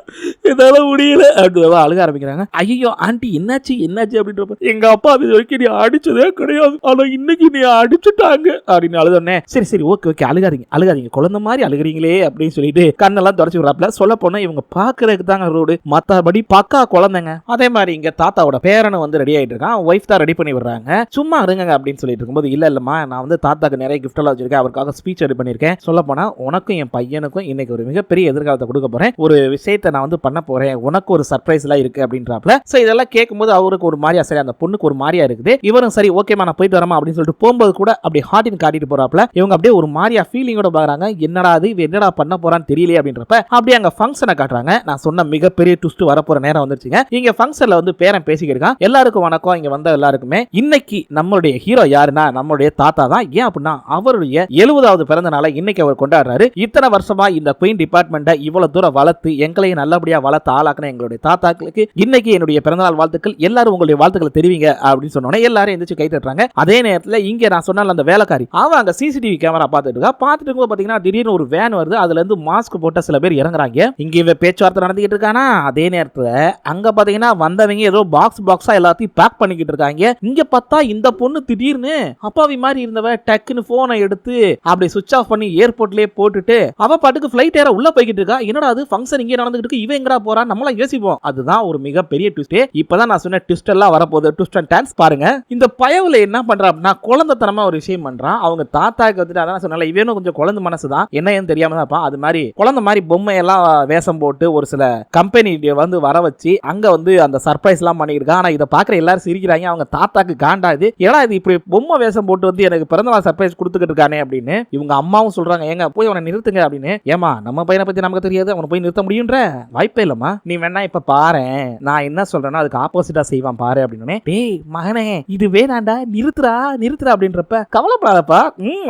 என்னால முடியல அப்படின்னு அழுக ஆரம்பிக்கிறாங்க. ஐயோ ஆண்டி என்னாச்சு என்னாச்சு அப்படின்றப்ப, எங்க அப்பா அது வரைக்கும் நீ அடிச்சதே கிடையாது, ஆனா இன்னைக்கு நீ அடிச்சுட்டாங்க அப்படின்னு அழுதோன்னே, சரி சரி ஓகே ஓகே அழுகாதீங்க அழுகாதீங்க, குழந்தை மாதிரி அழுகிறீங்களே அப்படின்னு சொல்லிட்டு கண்ணெல்லாம் தொடச்சு விடுறாப்ல. சொல்ல போனா இவங்க பாக்குறதுக்கு தாங்க ரோடு, மத்தபடி பக்கா குழந்தைங்க. அதே மாதிரி இங்க தாத்தாவோட பேரனை வந்து ரெடி ஆயிட்டு இருக்கான், ஒய்ஃப் தான் ரெடி பண்ணி விடுறாங்க. சும்மா இருங்க அப்படின்னு சொல்லிட்டு இருக்கும்போது இல்லம்மா நான் வந்து தாத்தாக்கு நிறைய கிஃப்ட் எல்லாம் வச்சிருக்கேன், அவருக்காக ஸ்பீச் ரெடி பண்ணிருக்கேன். சொல்ல போனா உனக்கும் என் பையனுக்கும் இன்னைக்கு ஒரு மிகப்பெரிய எதிர்காலத்தை கொடுக்க போறேன், ஒரு விஷயத்தை நான் வந்து பண்ண போறேன், உனக்கு ஒரு சர்ப்ரைஸ் எல்லாம் இருக்கு அப்படின்றாப்ல. சோ இதெல்லாம் கேட்கும்போது அவருக்கு ஒரு மாதிரியா, சரி அந்த பொண்ணுக்கு ஒரு மாதிரியா இருக்குது. இவரும் சரி ஓகேமா நான் போயிட்டு வரமா அப்படின்னு சொல்லிட்டு போகும்போது கூட அப்படி ஹார்ட்டின் காட்டிட்டு போறாப்ல. இவங்க அப்படியே ஒரு மாதிரியா ஃபீலிங்கோட பாக்குறாங்க, என்னடா இது என்னடா பண்ண போறான்னு தெரியலையே அப்படின்றப்ப அப்படியே அங்க ஃபங்க்ஷனை காட்டுறாங்க. நான் சொன்ன மிகப்பெரிய ட்விஸ்ட் வரப்போற நேரம் வந்துருச்சுங்க. இங்க ஃபங்க்ஷன்ல வந்து பேரன் பேசிக்கிட்டு இருக்கான். எல்லாருக்கும் வணக்கம், இங்க வந்த எல்லாருக்குமே. இன்னைக்கு நம்மளுடைய ஹீரோ யாருன்னா நம்மளுடைய தாத்தா தான். ஏன் அப்படின்னா அவருடைய 70வது பிறந்த நாளை இன்னைக்கு அவர் கொண்டாடுறாரு. இத்தனை வருஷமா இந்த குயின் டிபார்ட்மெண்ட்டை இவ்வளவு தூரம் வளர்த்து எங்களையும் நல்லபடியா வளர்த்து ஆளாக்குன எங்களுடைய தாத்தாக்களுக்கு இன்னைக்கு என்னுடைய பிறந்தநாள் வாழ்த்துக்கள், எல்லாரும் உங்களுடைய வாழ்த்துக்களை தெரிவிங்க அப்படின்னு சொன்னோன்னே எல்லாரும் எந்திரிச்சு கை தட்டுறாங்க. அதே நேரத்தில் இங்க நான் சொன்ன அந்த வேலைக்காரி அவன் அங்க சிசிடிவி கேமரா பார்த்துட்டு இருக்கா. பார்த்துட்டு இருக்கும்போது பாத்தீங்கன்னா திடீர்னு ஒரு வேன் வருது, அதுல இருந்து மாஸ்க் போட்ட சில பேர் இறங்குறாங்க. இங்க இவ பேச்சுவார்த்தை நடந்துகிட்டு இருக்கானா, அதே நேரத்தில் அங்க பாத்தீங்கன்னா வந்தவங்க ஏதோ பாக்ஸா எல்லாத்தையும் பேக் பண்ணிக்கிட்டு இருக்காங்க. இங்க பார்த்தா இந்த பொண்ணு திடீர்னு அப்பாவி மாதிரி இருந்தவ டக்குன்னு போனை எடுத்து அப்படி சுவிட்ச் ஆஃப் பண்ணி ஏர்போர்ட்லயே போட்டுட்டு அவ பாட்டுக்கு ஃபிளைட் ஏற உள்ள போய்கிட்டு இருக்கா. என்னடா அது ஃபங்க்ஷன் இங்க நடந்துகிட்டு இருக்கு, இவன் எங்கடா போறான் நம்மள யோசிப்போம். அதுதான் ஒரு மிகப்பெரிய ட்விஸ்ட். இப்பதான் நான் சொன்ன ட்விஸ்ட் எல்லாம் வரப்போகுது. ட்விஸ்ட் அண்ட் டான்ஸ் பாருங்க. இந்த பயவுல என்ன பண்றா அப்படின்னா குழந்தைத்தனமா ஒரு விஷயம் பண்றான். அவங்க தாத்தாக்கு வந்துட்டு அதான் சொன்னால இவனும் கொஞ்சம் குழந்தை மனசுதான், என்னன்னு தெரியாம தான் அது மாதிரி குழந்தை மாதிரி பொம்மை எல்லாம் வேஷம் போட்டு ஒரு சில கம்பெனி வந்து வர வச்சு அங்க வந்து அந்த சர்ப்ரைஸ் எல்லாம் பண்ணிட்டு இருக்கா. ஆனா இதை பாக்குற எல்லாரும் சிரிக்கிறாங்க. அவங்க தாத்தாக்கு காண்டா இது, ஏடா இது இப்படி பொம்மை வேஷம் போட்டு வந்து எனக்கு பிறந்தநாள் சர்ப்ரைஸ் கொடுத்துக்கிட்டு இருக்கானே அப்படின்னு. இவங்க அம்மாவும் சொல்றாங்க, ஏங்க போய் அவனை நிறுத்துங்க அப்படின்னு. ஏமா நம்ம பையனை பத்தி நமக்கு தெரியாது, அவனை போய் நிறுத்த முடியும்ன்ற வாய்ப்பே இல்லம்மா, நீ வேணா இப்ப பாரு நான் என்ன சொல்றேன்னா அதுக்கு ஆப்போசிட்டா செய்வான் பாரு அப்படின்னு. டேய் மகனே இது வேணாண்டா, நிறுத்துறா நிறுத்துறா அப்படின்றப்ப கவலைப்படாதப்பா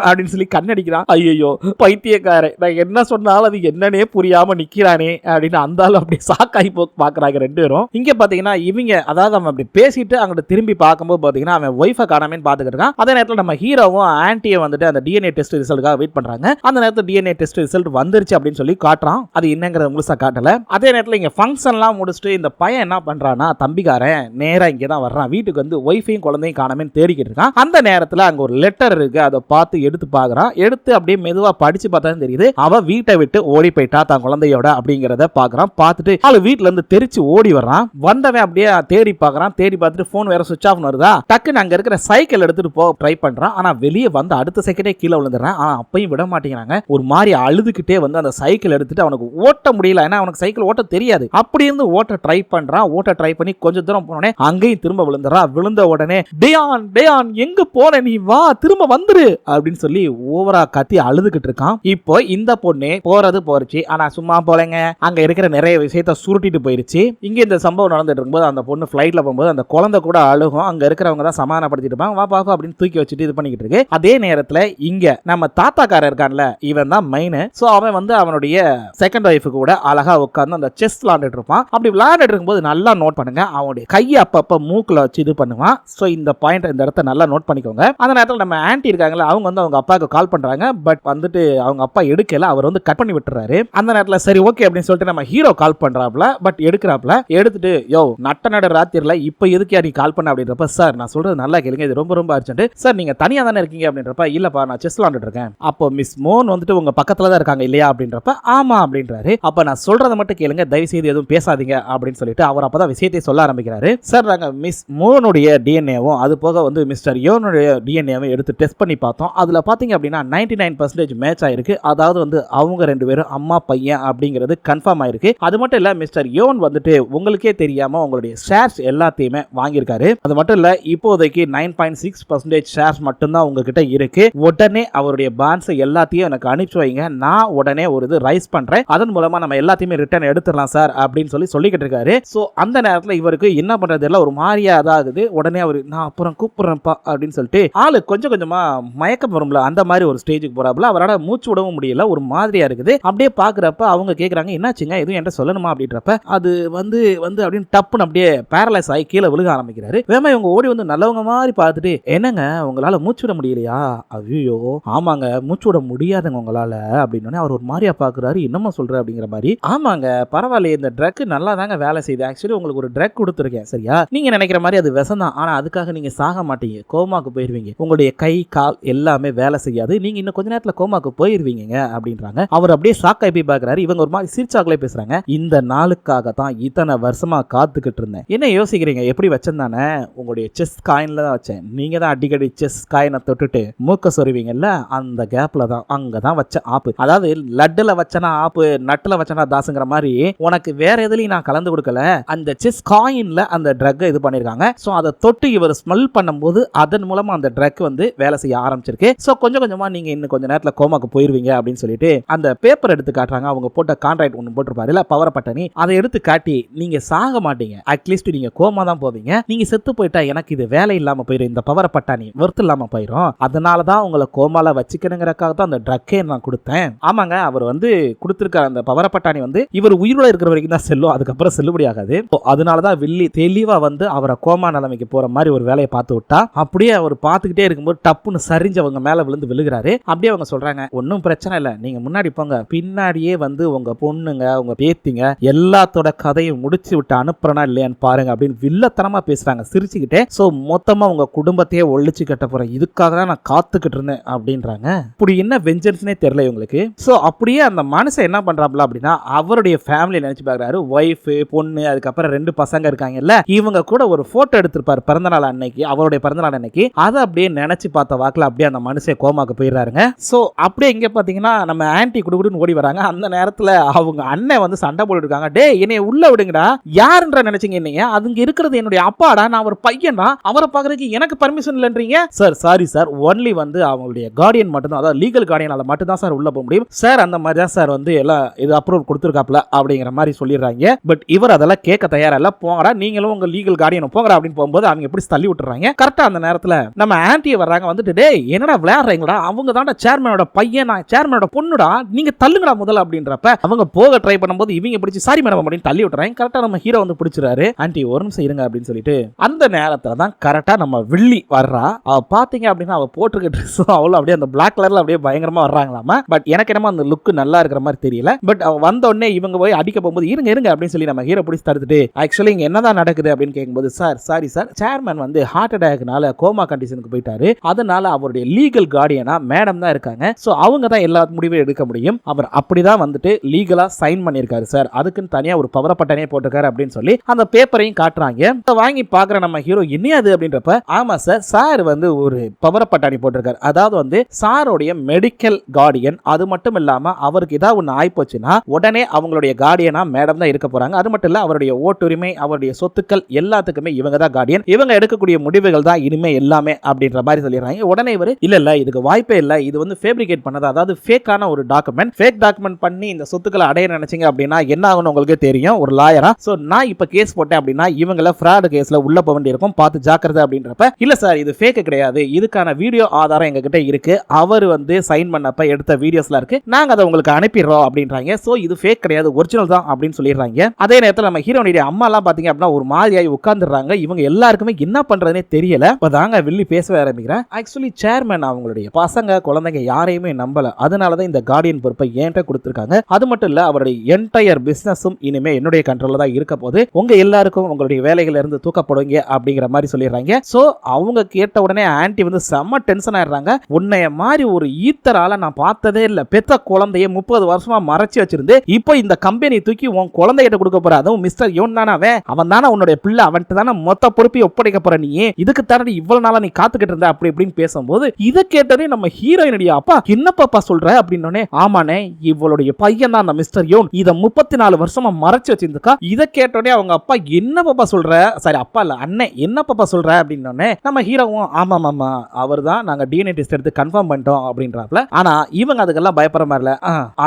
அப்படின்னு சொல்லி கண்ணடிக்கிறான். ஐயோ பைத்தியக்காரே, நான் என்ன சொன்னாலும் அது என்னன்னே புரியாம நிக்கிறானே அப்படின்னு அந்த ஆளு அப்படி சாக்காய் பாக்குறாங்க ரெண்டு பேரும். இங்க பாத்தீங்கன்னா இவங்க அதாவது அவன் அப்படி பேசிட்டு அங்கிட்ட திரும்பி பார்க்கும்போது பாத்தீங்கன்னா அவன் ஒய்ஃபை காணாமன்னு பாத்துக்கிட்டு இருக்கான். அதே நேரத்தில் நம்ம ஹீரோவும் ஆன்ட்டியை வந்துட்டு அந்த டிஎன்ஏ டெஸ்ட் ரிசல்ட்டுக்காக வெயிட் பண்றாங்க. அந்த நேரத்தில் டிஎன்ஏ டெஸ்ட் ரிசல்ட் வந்துருச்சு அப்படின்னு சொல்லி காட்டுறான். அது என்னங்கறத முழுசா காட்டல. அதே நேரத்தில் இங்க ஃபங்க்ஷன்லாம் முடிச்சுட்டு இந்த பையன் என்ன பண்றான்னா தம்பிக்காரன் நேரா இங்க தான் வர்றான். வீட்டுக்கு வந்து ஒய்ஃபையும் குழந்தையும் காணாமன்னு தேடிக்கிட்டு இருக்கான். அந்த நேரத்தில் அங்க ஒரு லெட்டர் இருக்கு, அதை பார்த்து எடுத்து பாக்குறான். எடுத்து அப்படியே மெதுவா படிச்சு பார்த்தா தெரியுது அவ வீட்டை விட்டு ஓடி போயிட்டா தான் குழந்தையோட அப்படிங்கறத பாக்குறான். பார்த்துட்டு அவளு வீட்டுல இருந்து தெரிச்சு ஓடி வர்றான். வந்தவன் அப்படியே தேடி பாக்குறான். தேடி பார்த்துட்டு போன் வேற சுவிட்ச் ஆஃப் வருதா. டக்குன்னு அங்க இருக்கிற சைக்கிள் எடுத்துட்டு போக ட்ரை பண்றான். ஆனா வெளியே வந்து அடுத்த செகண்டே கீழே விழுந்துறான். ஆனா அப்பயும் விட மாட்டேங்கிறாங்க. ஒரு மாதிரி அழுதுகிட்டே வந்து அந்த சைக்கிள் எடுத்துட்டு அவனுக்கு ஓட்ட முடியல, ஏன்னா அவனுக்கு சைக்கிள் ஓட்ட தெரியாது. அப்படி இருந்து ஓட்ட ட்ரை பண்றான். ஓட்ட ட்ரை பண்ணி கொஞ்சம் தூரம் போனோடனே அங்கேயும் திரும்ப விழுந்துறான். விழுந்த உடனே டேயான் டேயான் எங்க போன நீ, வா திரும்ப வந்துரு அப்படின்னு சொல்லி ஓவரா கத்தி அழுதுகிட்டு இருக்கான். இப்போ இந்த பொண்ணு போறது போறச்சு, ஆனா சும்மா போலங்க அங்க இருக்கிற நிறைய விஷயத்த சுருட்டிட்டு போயிருச்சு. இங்க இந்த சம்பவம் நடந்துட்டு இருக்கும்போது அந்த பொண்ணு ஃபிளைட்ல போகும்போது அந்த குழந்தை கூட அழுகும். அங்க இருக்கிறவங்க தான் சமாதானப்படுத்திட்டு இருப்பாங்க, வா பாப்பா அப்படின்னு தூக்கி வச்சுட்டு இது பண்ணிக்கிட்டு இருக்கு. அதே நேரத்துல இங்க நம்ம தாத்தாக்காரர் இருக்கான்ல, இவன் தான் மெயின். சோ அவன் வந்து அவனுடைய செகண்ட் ஒய்ஃபு கூட அழகா உட்கார்ந்து அந்த செஸ் விளையாண்டுட்டு இருப்பான். அப்படி விளையாண்டுட்டு இருக்கும்போது நல்லா நோட் பண்ணுங்க, அவனுடைய கையை அப்பப்ப மூக்குல வச்சு இது பண்ணுவான். சோ இந்த பாயிண்ட் இந்த இடத்த நல்லா நோட் பண்ணிக்கோங்க. அந்த நேரத்தில் நம்ம ஆன்ட்டி இருக்காங்களா, அவங்க வந்து அவங்க அப்பாவுக்கு கால் பண்றாங்க. பட் வந்துட்டு அவங்க அப்பா எடுக்கல, அவர் வந்து கட் பண்ணி விட்டுறாரு. அந்த நேரத்தில் சரி ஓகே அப்படின்னு சொல்லிட்டு நம்ம ஹீரோ கால் பண்றாப்ல. பட் எடுக்கிறாப்ல. எடுத்துட்டு யோ நட்ட நட ராத்திரில இப்ப எதுக்கு நீ கால் பண்ண அப்படின்றப்ப, சார் நான் சொல்றது நல்லா கேளுங்க, இது ரொம்ப ரொம்ப அர்ஜென்ட் சார், நீங்க தனியா தானே இருக்கீங்க அப்படின்றப்ப, இல்லப்பா நான் செஸ் விளையாண்டுட்டு இருக்கேன். அப்போ மிஸ் மோன் வந்துட்டு உங்க பக்கத்துல தான் இருக்காங்க இல்லையா அப்படின்றப்ப, ஆமா அப்படின்றாரு. அப்ப நான் சொல்றதை மட்டும் கேளுங்க, தயவு செய்து எதுவும் பேசாதீங்க அப்படின்னு சொல்லிட்டு அவர் அப்பதான் விஷயத்தை சொல்ல ஆரம்பிக்கிறாரு. சார் நாங்க மிஸ் மோனுடைய டிஎன்ஏவும் அது போக வந்து மிஸ்டர் யோனுடைய டிஎன்ஏவும் எடுத்து டெஸ்ட் பண்ணி பார்த்தோம். அதுல பாத்தீங்க அப்படின்னா 99% மேட்ச் ஆயிருக்கு. அதாவது வந்து அவங்க ரெண்டு பேரும் அம்மா பையன் அப்படிங்கிறது கன்ஃபார்ம் ஆயிருக்கு. அது மட்டும் இல்ல மிஸ்டர் யோன் வந்துட்டு உங்களுக்கே தெரியாம உங்களுடைய ஷேர்ஸ் எல்லாத்தையுமே வாங்கியிருக்காரு. அது மட்டும் இல்ல இப்போதைக்கு 9.6% ஷேர்ஸ் மட்டும்தான் உங்ககிட்ட இருக்கு. உடனே அவருடைய பாண்ட்ஸ் எல்லாத்தையும் எனக்கு அனுப்பிச்சு வைங்க, நான் உடனே ஒரு இது ரைஸ் பண்றேன், அதன் மூலமா நம்ம எல்லாத்தையுமே ரிட்டர்ன் எடுத்துடலாம் சார் அப்படின்னு சொல்லிக்கிட்டு இருக்காரு. சோ அந்த நேரத்தில் இவருக்கு என்ன பண்றது எல்லாம் ஒரு மாதிரியா அதாகுது. உடனே அவர் நான் அப்புறம் கூப்பிடுறேன்ப்பா அப்படின்னு சொல்லிட்டு ஆளு கொஞ்சம் கொஞ்சமா மயக்கம் வரும்ல அந்த மாதிரி ஒரு ஸ்டேஜுக்கு போறாப்புல. அவரால் மூச்சு விடவும் முடியல, ஒரு மாதிரியா இருக்குது. அப்படியே பாக்குறப்ப அவங்க கேக்குறாங்க என்னாச்சுங்க எதுவும் என்கிட்ட சொல்லணுமா அப்படின்றப்ப, அது வந்து வந்து அப்படின்னு டப்புன்னு அப்படியே பேரலைஸ் ஆகி கீழே விழுக ஆரம்பிக்கிறாரு. வேமா இவங்க ஓடி வந்து நல்லவங்க மாதிரி பார்த்துட்டு, என்னங்க உங்களால மூச்சு விட முடியலையா? ஐயோ ஆமாங்க மூச்சு விட முடியாதுங்க உங்களால அப்படின்னு அவர் ஒரு மாதிரியா பாக்குறாரு. என்னமா சொல்ற அப்படிங்கிற மாதிரி. ஆமாங்க பரவாயில்ல, இந்த ட்ரக் நல்லா தாங்க வேலை செய்யுது. ஆக்சுவலி உங்களுக்கு ஒரு ட்ரக் கொடுத்துருக்கேன் சரியா, நீங்க நினைக்கிற மாதிரி அது விஷம் தான், ஆனா அதுக்காக நீங்க சாக மாட்டீங்க, கோமாக்கு போயிருவீங்க, உங்களுடைய கை கால் எல்லாமே வேலை செய்யாது, நீங்க இன்னும் கொஞ்ச நேரத்துல கோமாக்கு போயிருவீங்க அப்படின்றாங்க. அவர் அப்படியே ஷாக்காய் போய் பாக்குறாரு. இவங்க ஒரு மாதிரி சிரிச்சாக்களே பேசுறாங்க. இந்த நாளுக்காக தான் இத்தனை வருஷமா காத்துக்கிட்டு இருந்தேன். என்ன யோசிக்கிறீங்க, எப்படி வச்சிருந்தானே உங்களுடைய செஸ் காயின்ல தான் வச்சேன். நீங்க தான் அடிக்கடி செஸ் காயினை தொட்டுட்டு மூக்க சொருவீங்கல்ல, அந்த கேப்ல தான் அங்கதான் வச்ச ஆப்பு. அதாவது லட்டுல வச்சனா ஆப்பு, நட்டுல வச்சனா தாசுங்கிற மாதிரி உனக்கு வேற எதுலயும் நான் கலந்து கொடுக்கல. அந்த செஸ் காயின்ல அந்த ட்ரக் இது பண்ணிருக்காங்க. சோ அதை தொட்டு இவர் ஸ்மெல் பண்ணும்போது அதன் மூலமா அந்த ட்ரக் வந்து வேலை செய்ய ஆரம்பிச்சிருக்கு. சோ கொஞ்சம் கொஞ்சமா நீங்க இன்னும் கொஞ்ச நேரத்துல கோமாக்கு போயிருவீங்க அப்படின்னு சொல்லிட்டு அந்த பேப்பர் எடுத்து காட்டுறாங்க. அவங்க போட்ட கான்ட்ராக்ட் ஒன்று போட்டிருப்பாரு இல்ல, பவர் பட்டனி, அதை எடுத்து காட்டி நீங்க சாக மாட்டீங்க, அட்லீஸ்ட் நீங்க கோமா தான் போவீங்க. நீங்க செத்து போயிட்டா எனக்கு இது வேலை இல்லாம போயிடும், இந்த பவர் பட்டாணி ஒர்த் இல்லாம போயிடும், அதனாலதான் உங்களை கோமால வச்சுக்கணுங்கிறக்காக தான் அந்த ட்ரக்கே நான் கொடுத்தேன். ஆமாங்க, அவர் வந்து கொடுத்திருக்க அந்த பவர் பட்டாணி வந்து இவர் உயிரோட இருக்கிற வரைக்கும் தான் செல்லும், அதுக்கப்புறம் செல்லுபடி ஆகாது. அதனாலதான் வில்லி தெளிவா வந்து அவரை கோமா நிலைமைக்கு போற மாதிரி ஒரு வேலையை பார்த்து விட்டா. அப்படியே அவர் பார்த்துக்கிட்டே இருக்கும்போது டப்புன்னு சரிஞ்சு அவங்க மேல விழுந்து விழுகிறாரு. அப்படியே அவங்க சொல்றாங்க, ஒன்னும் பிரச்சனை இல்ல, நீங்க முன்னாடி போங்க, பின்னாடியே வந்து உங்க பொண்ணுங்க உங்க பேத்திங்க எல்லாத்தோட கதையும் முடிச்சு விட்டு அனுப்புறனா இல்லையான்னு பாருங்க அப்படின்னு வில்லத்தனமா பேசுறாங்க சிரிச்சுக்கிட்டே. சோ மொத்தமா உங்க குடும்பத்தையே ஒழிச்சு கட்ட போறேன், இதுக்காக தான் நான் காத்துக்கிட்டு இருந்தேன் அப்படின்றாங்க. இப்படி என்ன வெஞ்சன்ஸ்னே தெரியல இவங்களுக்கு. சோ அப்படியே அந்த மனுஷன் என்ன பண்றாப்ல அப்படின்னா அவருடைய ஃபேமிலி நினைச்சு பாக்குறாரு. ஒய்ஃப், பொண்ணு, அதுக்கப்புறம் 2 பசங்க இருக்காங்கல்ல, இவங்க கூட ஒரு போட்டோ எடுத்திருப்பாரு பிறந்தநாள் அன்னைக்கு, அவருடைய பிறந்தநாள் அன்னைக்கு. அதை அப்படியே நினைச்சு பார்த்த வாக்குல அப்படியே அந்த மனுஷன் கோமாக்கு போயிடுறாருங்க. சோ அப்படியே இங்க பாத்தீங்கன்னா நம்ம ஆன்டி குடுகுடுன்னு ஓடி வராங்க. அந்த நேரத்துல அவங்க அண்ணன் வந்து சண்டை போட்டு இருக்காங்க. டே என்னைய உள்ள விடுங்கடா, யாருன்ற நினைச்சீங்க என்னைய, அதுங்க இருக்கிறது என்னுடைய அப்பாடா, நான் ஒரு பையனா, அவரை பாக்குறதுக்கு எனக்கு பர்மிஷன் இல்லன்றீங்க சார். சாரி சார், ஒன்லி வந்து அவங்களுடைய கார்டியன் மட்டும் தான், அதாவது லீகல் கார்டியனால மட்டும் தான் சார் உள்ள போக முடியும் சார், அந்த மாதிரி தான் சார் வந்து எல்லாம் இது அப்ரூவல் கொடுத்துருக்காப்ல அப்படிங்கிற மாதிரி சொல்லிடுறாங்க. பட் இவர் அதெல்லாம் கேட்க தயாரா இல்ல. போங்கடா நீங்களும் உங்க லீகல் கார்டியன் போங்கடா அப்படின்னு போகும்போது அவங்க எப்படி தள்ளி விட்டுறாங்க. கரெக்டா அந்த நேரத்துல நம்ம ஆன்டியை வர்றாங்க. வந்துட்டு டே என்னடா விளையாடுறீங்களா, அவங்க தான் சேர்மனோட பையன், நான் சேர்மனோட பொண்ணுடா, நீங்க தள்ளுங்கடா முதல்ல அப்படின்றப்ப அவங்க போக ட்ரை பண்ணும்போது இவங்க பிடிச்சி சாரி மேடம் அப்படின்னு தள்ளி விட்டுறாங்க. கரெக்டா நம்ம ஹீரோ வந்து பிடிச்சிறாரு. ஆன்டி ஒரு நிமிஷம் இருங்க அப்படின்னு சொல்லிட்டு அந்த நேரத்துல தான் கரெக்டா நம்ம வில்லி வர்றா. அவ பாத்தீங்க அப்படின்னா அவ போட்டிருக்க ட்ரெஸ் அவ்வளவு அப்படியே அந்த பிளாக் கலர்ல அப்படியே பயங்கரமா வர்றாங்களாமா. பட் எனக்கு என்னமோ அந்த லுக் நல்லா இருக்கிற மாதிரி தெரியல. பட் அவ வந்த உடனே இவங்க போய் அடிக்க போகும்போது இருங்க இருங்க அப்படின்னு சொல்லி நம்ம ஹீரோ பிடிச்சி தடுத்துட்டு ஆக்சுவலி இங்க என்னதான் நடக்குது அப்படின்னு கேட்கும்போது சார் சாரி சார், சேர்மன் வந்து ஹார்ட் அட்டாக்னால கோமா கண்டிஷனுக்கு போயிட்டாரு, அதனால அவருடைய லீகல் கார்டியனா மேடம் தான் இருக்காங்க, சோ அவங்க தான் எல்லா முடிவும் எடுக்க முடியும், அவர் அப்படிதான் வந்துட்டு லீகலா சைன் பண்ணிருக்காரு சார், அதுக்குன்னு தனியா ஒரு பவர் பட்டனே போட்டிருக்காரு அப்படின்னு சொல்லி அந்த பேப்பரையும் காட்டுறாங்க. வாங்கி பாக்குற நம்ம ஹீரோ என்னது அப்படின்றப்ப ஆமா சார், சார் வந்து ஒரு பவர் பட்டாணி போட்டிருக்காரு, அதாவது வந்து சாரோடைய மெடிக்கல் கார்டியன், அது மட்டும் இல்லாம அவருக்கு ஏதாவது ஒன்று ஆயிப்போச்சுன்னா உடனே அவங்களுடைய கார்டியனா மேடம் தான் இருக்க போறாங்க, அது மட்டும் இல்ல அவருடைய ஓட்டுரிமை அவருடைய சொத்துக்கள் எல்லாத்துக்குமே இவங்க தான் கார்டியன், இவங்க எடுக்கக்கூடிய முடிவுகள் தான் இனிமே எல்லாமே அப்படின்ற மாதிரி சொல்லிடுறாங்க. உடனே இவர் இல்ல இல்ல இதுக்கு வாய்ப்பே இல்ல, இது வந்து ஃபேப்ரிகேட் பண்ணது, அதாவது ஃபேக்கான ஒரு டாக்குமெண்ட், ஃபேக் டாக்குமெண்ட் பண்ணி இந்த சொத்துக்களை அடைய நினைச்சீங்க அப்படின்னா என்ன ஆகும்னு உங்களுக்கு தெரியும் ஒரு லாயரா. சோ நான் இப்ப கேஸ் போட்டேன் அப்படின்னா இவங்கள ஃப்ராட் கேஸ்ல உள்ள போக வேண்டியிருக்கும், பார்த்து ஜாக்கிரதை அப்படின்றப்ப இல்ல சார் இது ஃபேக் கிடையாது, இதுக்கான வீடியோ ஆதாரம் எங்க கிட்ட இருக்கு, அவர் வந்து சைன் பண்ணப்ப எடுத்த வீடியோஸ்ல இருக்கு, நாங்க அதை உங்களுக்கு அனுப்பிடுறோம் அப்படின்றாங்க. சோ இது ஃபேக் கிடையாது, ஒரிஜினல் தான் அப்படின்னு சொல்லிடுறாங்க. அதே நேரத்தில் நம்ம ஹீரோனுடைய அம்மா எல்லாம் பாத்தீங்க அப்படின்னா ஒரு மாதிரியாகி உட்கார்ந்துடுறாங்க. இவங்க எல்லாருக்குமே என்ன பண்றதுனே தெரியல. இப்பதாங்க வில்லி பேசவே ஆரம்பிக்கிறேன். ஆக்சுவலி சேர்மன் அவங்களுடைய பசங்க குழந்தைங்க யாரையுமே நம்பல, அதனாலதான் இந்த கார்டியன் பொறுப்பை என்கிட்ட கொடுத்திருக்காங்க, அது மட்டும் இல்ல அவருடைய என்டையர் பிசினஸும் இனிமே என்னுடைய கண்ட்ரோல்ல தான் இருக்க போது, உங்க எல்லாருக்கும் உங்களுடைய வேலைகள் இருந்து தூக்கப்படுங்க அப்படிங்கிற மாதிரி சொல்லிடுறாங்க. சோ அவங்க கேட்ட உடனே ஆன்டி வந்து செம்ம டென்ஷன் ஆயிடுறாங்க. உன்னைய மாதிரி ஒரு ஈத்தரால நான் பார்த்ததே இல்ல, பெத்த குழந்தைய 30 வருஷமா மறைச்சு வச்சிருந்து இப்போ இந்த கம்பெனி தூக்கி உன் குழந்தைகிட்ட கொடுக்க போற, அதுவும் மிஸ்டர் யோன் தானே அவன் தானே உன்னுடைய பிள்ளை, அவன்கிட்ட தானே மொத்த பொறுப்பை ஒப்படைக்க போற, நீ இதுக்கு தானே இவ்வளவு நாளா நீ காத்துக்கிட்டு இருந்த அப்படி இப்படின்னு பேசும்போது இதை கேட்டதே நம்ம ஹீரோயினுடைய அப்பா என்ன பாப்பா சொல்ற அப்படின்னே, ஆமாண்ணே இவளுடைய பையன் தான் அந்த மிஸ்டர் யோன், இதை 34 வருஷமா மறைச்சு வச்சிருந்துக்கா. இதை கேட்டோடனே அவங்க அப்பா என்ன பாப்பா சொல்ற, சாரி அப்பா இல்ல அண்ணே என்ன பாப்பா சொல்ற அப்படின்னோடனே நம்ம ஹீரோவும் ஆமா மாமா அவர் தான், நாங்க டிஎன்ஏ டெஸ்ட் எடுத்து கன்ஃபார்ம் பண்ணிட்டோம் அப்படின்றாப்ல. ஆனா இவங்க அதுக்கெல்லாம் பயப்படுற மாதிரி இல்ல,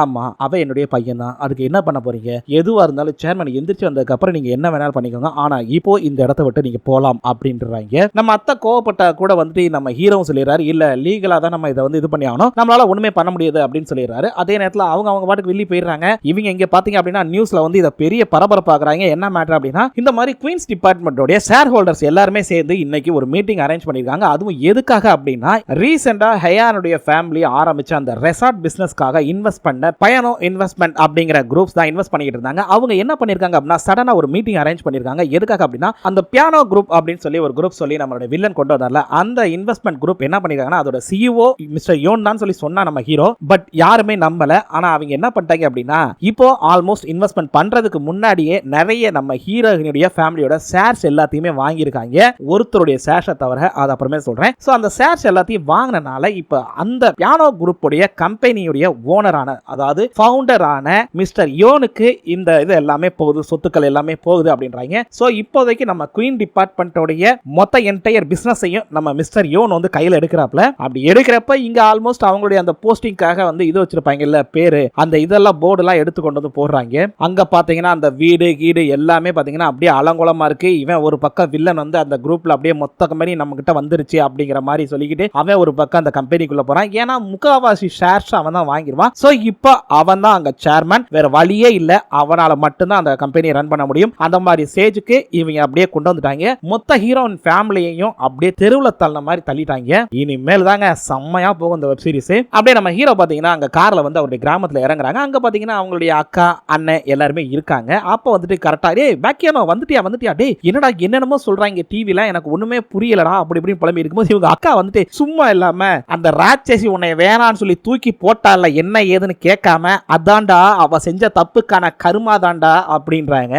ஆமா அவ என்னுடைய பையன் தான், அதுக்கு என்ன பண்ண போறீங்க, எதுவா இருந்தாலும் சேர்மன் எந்திரிச்சு வந்ததுக்கு அப்புறம் நீங்க என்ன வேணாலும் பண்ணிக்கோங்க, ஆனா இப்போ இந்த இடத்த விட்டு நீங்க போலாம் அப்படின்றாங்க. நம்ம அத்தை கோவப்பட்ட கூட வந்துட்டு நம்ம ஹீரோவும் சொல்லிடுறாரு இல்ல லீகலா தான் நம்ம இதை வந்து இது பண்ணி ஆகணும், நம்மளால ஒண்ணுமே பண்ண முடியாது அப்படின்னு சொல்லிடுறாரு. அதே நேரத்தில் அவங்க பாட்டுக்கு வெளியே போயிடுறாங்க. இவங்க இங்க பாத்தீங்க அப்படின்னா நியூஸ்ல வந்து இதை பெரிய பரபரப்பாக்குறாங்க. என்ன மேட்டர் அப்படின்னா இந்த மாதிரி குயின்ஸ் டிபார்ட்மெண்டோட ஷேர் ஹோல்டர்ஸ் எல்லாருமே சேர்ந்து இன்னைக்கு ஒரு மீட்டிங் அரேஞ்ச் பண்ணிருக்காங்க. அதுவும் எதுக்காக அப்படின்னா ரீசெண்டா ஹயானுடைய ஃபேமிலி ஆரம்பிச்ச அந்த ரெசார்ட் பிசினஸ்க்காக இன்வெஸ்ட் பண்ண பயனோ இன்வெஸ்ட்மெண்ட் அப்படிங்கிற குரூப்ஸ் தான் இன்வெஸ்ட் பண்ணிட்டு இருந்தாங்க. அவங்க என்ன பண்ணிருக்காங்க அப்படின்னா சடனா ஒரு மீட்டிங் அரேஞ்ச் பண்ணிருக்காங்க. எதுக்காக அப்படின்னா அந்த பியானோ குரூப் அப்படின்னு சொல்லி ஒரு குரூப் சொல்லி நம்மளுடைய வில்லன் கொண்டு வந்தார்ல, அந்த இன்வெஸ்ட்மெண்ட் குரூப் என்ன பண்ணிருக்காங்கன்னா அதோட சிஇஓ மிஸ்டர் யோன் தான் சொல்லி சொன்னா நம்ம ஹீரோ. பட் யாருமே நம்பல. ஆனா அவங்க என்ன பண்ணிட்டாங்க அப்படின்னா இப்போ ஆல்மோஸ்ட் இன்வெஸ்ட்மெண்ட் பண்றதுக்கு முன்னாடியே நிறைய நம்ம ஹீரோயினுடைய ஃபேமிலியோட ஷேர்ஸ் எல்லாத்தையுமே வாங்கியிருக்காங்க. வாங்கியிருக்காங்க ஒருத்தருடைய ஷேர்ஸை தவிர, அது அப்புறமே சொல்றேன். ஸோ அந்த ஷேர்ஸ் எல்லாத்தையும் வாங்கினால இப்போ அந்த பியானோ குரூப்புடைய கம்பெனியுடைய ஓனரான, அதாவது ஃபவுண்டரான மிஸ்டர் யோனுக்கு இந்த இது எல்லாமே போகுது, சொத்துக்கள் எல்லாமே போகுது அப்படின்றாங்க. ஸோ இப்போதைக்கு நம்ம குயின் டிபார்ட்மெண்ட்டோடைய மொத்த என்டையர் பிசினஸையும் நம்ம மிஸ்டர் யோன் வந்து கையில் எடுக்கிறாப்ல. அப்படி எடுக்கிறப்ப இங்க ஆல்மோஸ்ட் அவங்களுடைய அந்த போஸ்டிங்காக வந்து இது வச்சிருப்பாங்கல்ல பேரு, அந்த இதெல்லாம் போர்டுலாம் எடுத்து கொண்டு வந்து போடுறாங்க. அங்க பாத்தீங்கன்னா அந்த வீடு கீடு எல்லாமே பாத்தீங்கன்னா அப்படியே அலங்கோலமா இருக்கு. இவன் ஒரு பக்கம் வில்லன் வந்து அந்த குரூப்ல அப்படியே மொத்த கம்பெனி நம்ம கிட்ட வந்துருச்சு அப்படிங்கிற மாதிரி சொல்லிக்கிட்டு அவன் ஒரு பக்கம் அந்த கம்பெனிக்குள்ள போறான். ஏன்னா முக்காவாசி ஷேர்ஸ் அவன் தான் வாங்கிடுவான். ஸோ இப்போ அவன் தான் அங்க சேர்மன், வேற வழியே இல்ல, அவனால மட்டும்தான் அந்த கம்பெனியை ரன் பண்ண முடியும். அந்த மாதிரி ஸ்டேஜுக்கு இவங்க அப்படியே கொண்டு வந்துட்டாங்க. மொத்த ஹீரோயின் ஃபேமிலியையும் அப்படியே தெருவுல தள்ள மாதிரி தள்ளிட்டாங்க. இனிமேல் தாங்க செம்மையா போகும் இந்த வெப் சீரிஸ். அப்படியே நம்ம ஹீரோ பாத்தீங்கன்னா அங்க கார்ல வந்து அவருடைய கிராமத்துல இறங்குறாங்க. அங்க பாத்தீங்கன்னா அவங்களுடைய அக்கா அண்ணன் எல்லாருமே இருக்காங்க. அப்ப வந்துட்டு கரெக்டா டேய் பேக்கியானோ வந்துட்டியா டேய் என்னடா என்னென்னமோ சொல்றாங்க டிவில, எனக்கு ஒண்ணுமே புரியலடா அப்படி இப்படின்னு புலம்பி இருக்கும்போது இவங்க அக்கா வந்துட்டு சும்மா இல்லாம அந்த ராட்சசி உன்னை வேணான்னு சொல்லி தூக்கி போட்டால என்ன ஏதுன்னு கேட்காம அதான்டா அவ செஞ்ச தப்புக்கான கருமாதான்டா அப்படின்றாங்க.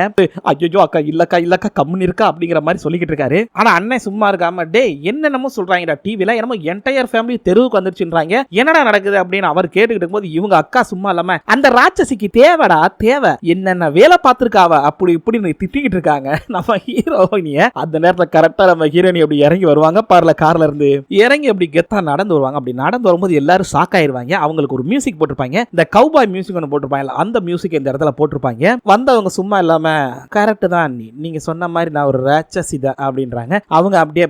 ஐயோ அக்கா இல்லக்கா கம்முன்னு இருக்கா அப்படிங்கிற மாதிரி சொல்லிக்கிட்டு இருக்காரு. ஆனா அண்ணன் சும்மா இருக்காம டேய் என்னென்னமோ சொல்றாங்கடா டிவில, என்னமோ என்டையர் ஃபேமிலி தெருவுக்கு வந்துருச்சுன்றாங்க, என்னடா நடக்குது அப்படின்னு அவர் கேட்டுக்கிட்டு இருக்கும்போது இவங்க அக்கா சும்மா இல்லாம அந்த ராட்சசிக்கு தேவைடா தேவை, என்னென்ன வேலை பார்த்திருக்காவ அப்படி இப்படின்னு திட்டிக்கிட்டு இருக்காங்க நம்ம ஹீரோயினிய. அந்த நேரத்துல கரெக்டா நம்ம ஹீரோயினி அப்படி இறங்கி வருவாங்க பாருல, கார்ல இருந்து இறங்கி அப்படி கெத்தா நடந்து வருவாங்க. அப்படி நடந்து வரும்போது எல்லாரும் ஷாக் ஆயிருவாங்க. அவங்களுக்கு ஒரு மியூசிக் போட்டிருப்பாங்க, இந்த கவுபாய் மியூசிக் ஒன்று போட்டிருப்பாங்க, அந்த மியூசிக் இந்த இடத்துல போட்டிருப்பாங்க. வந்தவங்க சும்மா இல்லாம கரெக்ட் தான் நீங்க சொன்ன மாதிரி நான் ஒரு ராட்சசி தான் அப்படின்றாங்க. அவங்க அப்படியே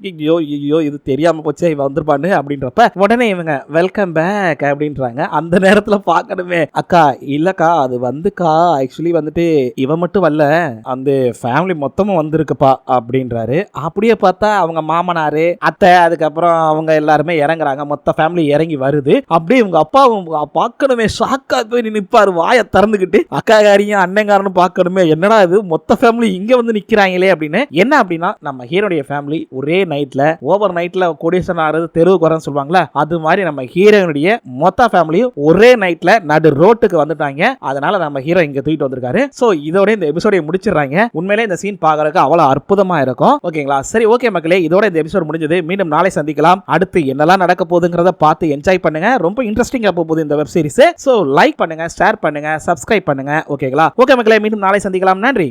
ஐயோ இது தெரியாம போச்சே இவ வந்திருப்பான்னு அப்படின்றப்ப உடனே இவங்க வெல்கம் பேக் அப்படின்றாங்க. அந்த நேரத்துல பார்க்கணுமே அக்கா இல்லக்கா அது வந்துக்கா ஆக்சுவலி வந்துட்டு இவ மட்டும் வரல, அந்த ஃபேமிலி மொத்தமும் வந்திருக்குப்பா அப்படின்றாரு. அப்படியே பார்த்தா அவங்க மாமனாரு அத்தை அதுக்கப்புறம் அவங்க எல்லாருமே இறங்குறாங்க, மொத்த ஃபேமிலி இறங்கி வருது. அப்படியே இவங்க அப்பாவும் பார்க்கணுமே ஷாக்கா போய் நிற்பாரு வாயை திறந்துக்கிட்டு, அக்காக்காரியும் அண்ணங்காரனும் பார்க்கணுமே என்னடா இது மொத்த ஃபேமிலி இங்க வந்து நிக்கிறாங்களே அப்படின்னு. என்ன அப்படின்னா நம்ம ஹீரோடைய ஃபேமிலி ஒரே நைட்ல ஓவர் நைட்ல கோடீஸ்வரன் ஆறது தெருவுக்கு வரன்னு சொல்லுவாங்களா, அது மாதிரி நம்ம ஹீரோனுடைய மொத்த ஃபேமிலியும் ஒரே நைட்ல நடு ரோட்டுக்கு வந்துட்டாங்க. அதனால நம்ம ஹீரோ இங்க தூக்கிட்டு வந்திருக்காரு. சோ இதோட இந்த எபிசோட முடிச்சிடுறாங்க. உண்மையிலே இந்த சீன் பார்க்கறதுக்கு அவ்வளவு அற்புதமா இருக்கும். ஓகேங்களா, சரி ஓகே மக்களே, இதோட இந்த எபிசோட் முடிஞ்சது. மீண்டும் நாளை சந்திக்கலாம். அடுத்து என்னெல்லாம் நடக்க போகுதுங்கிறத பார்த்து என்ஜாய் பண்ணுங்க. ரொம்ப இன்ட்ரெஸ்டிங்கா போகுது இந்த வெப் சீரிஸ். சோ லைக் பண்ணுங்க, ஷேர் பண்ணுங்க, சப்ஸ்கிரைப் பண்ணுங்க. ஓகேங்களா, ஓகே மக்களே, மீண்டும் நாளை சந்திக்கலாம். நன்றி.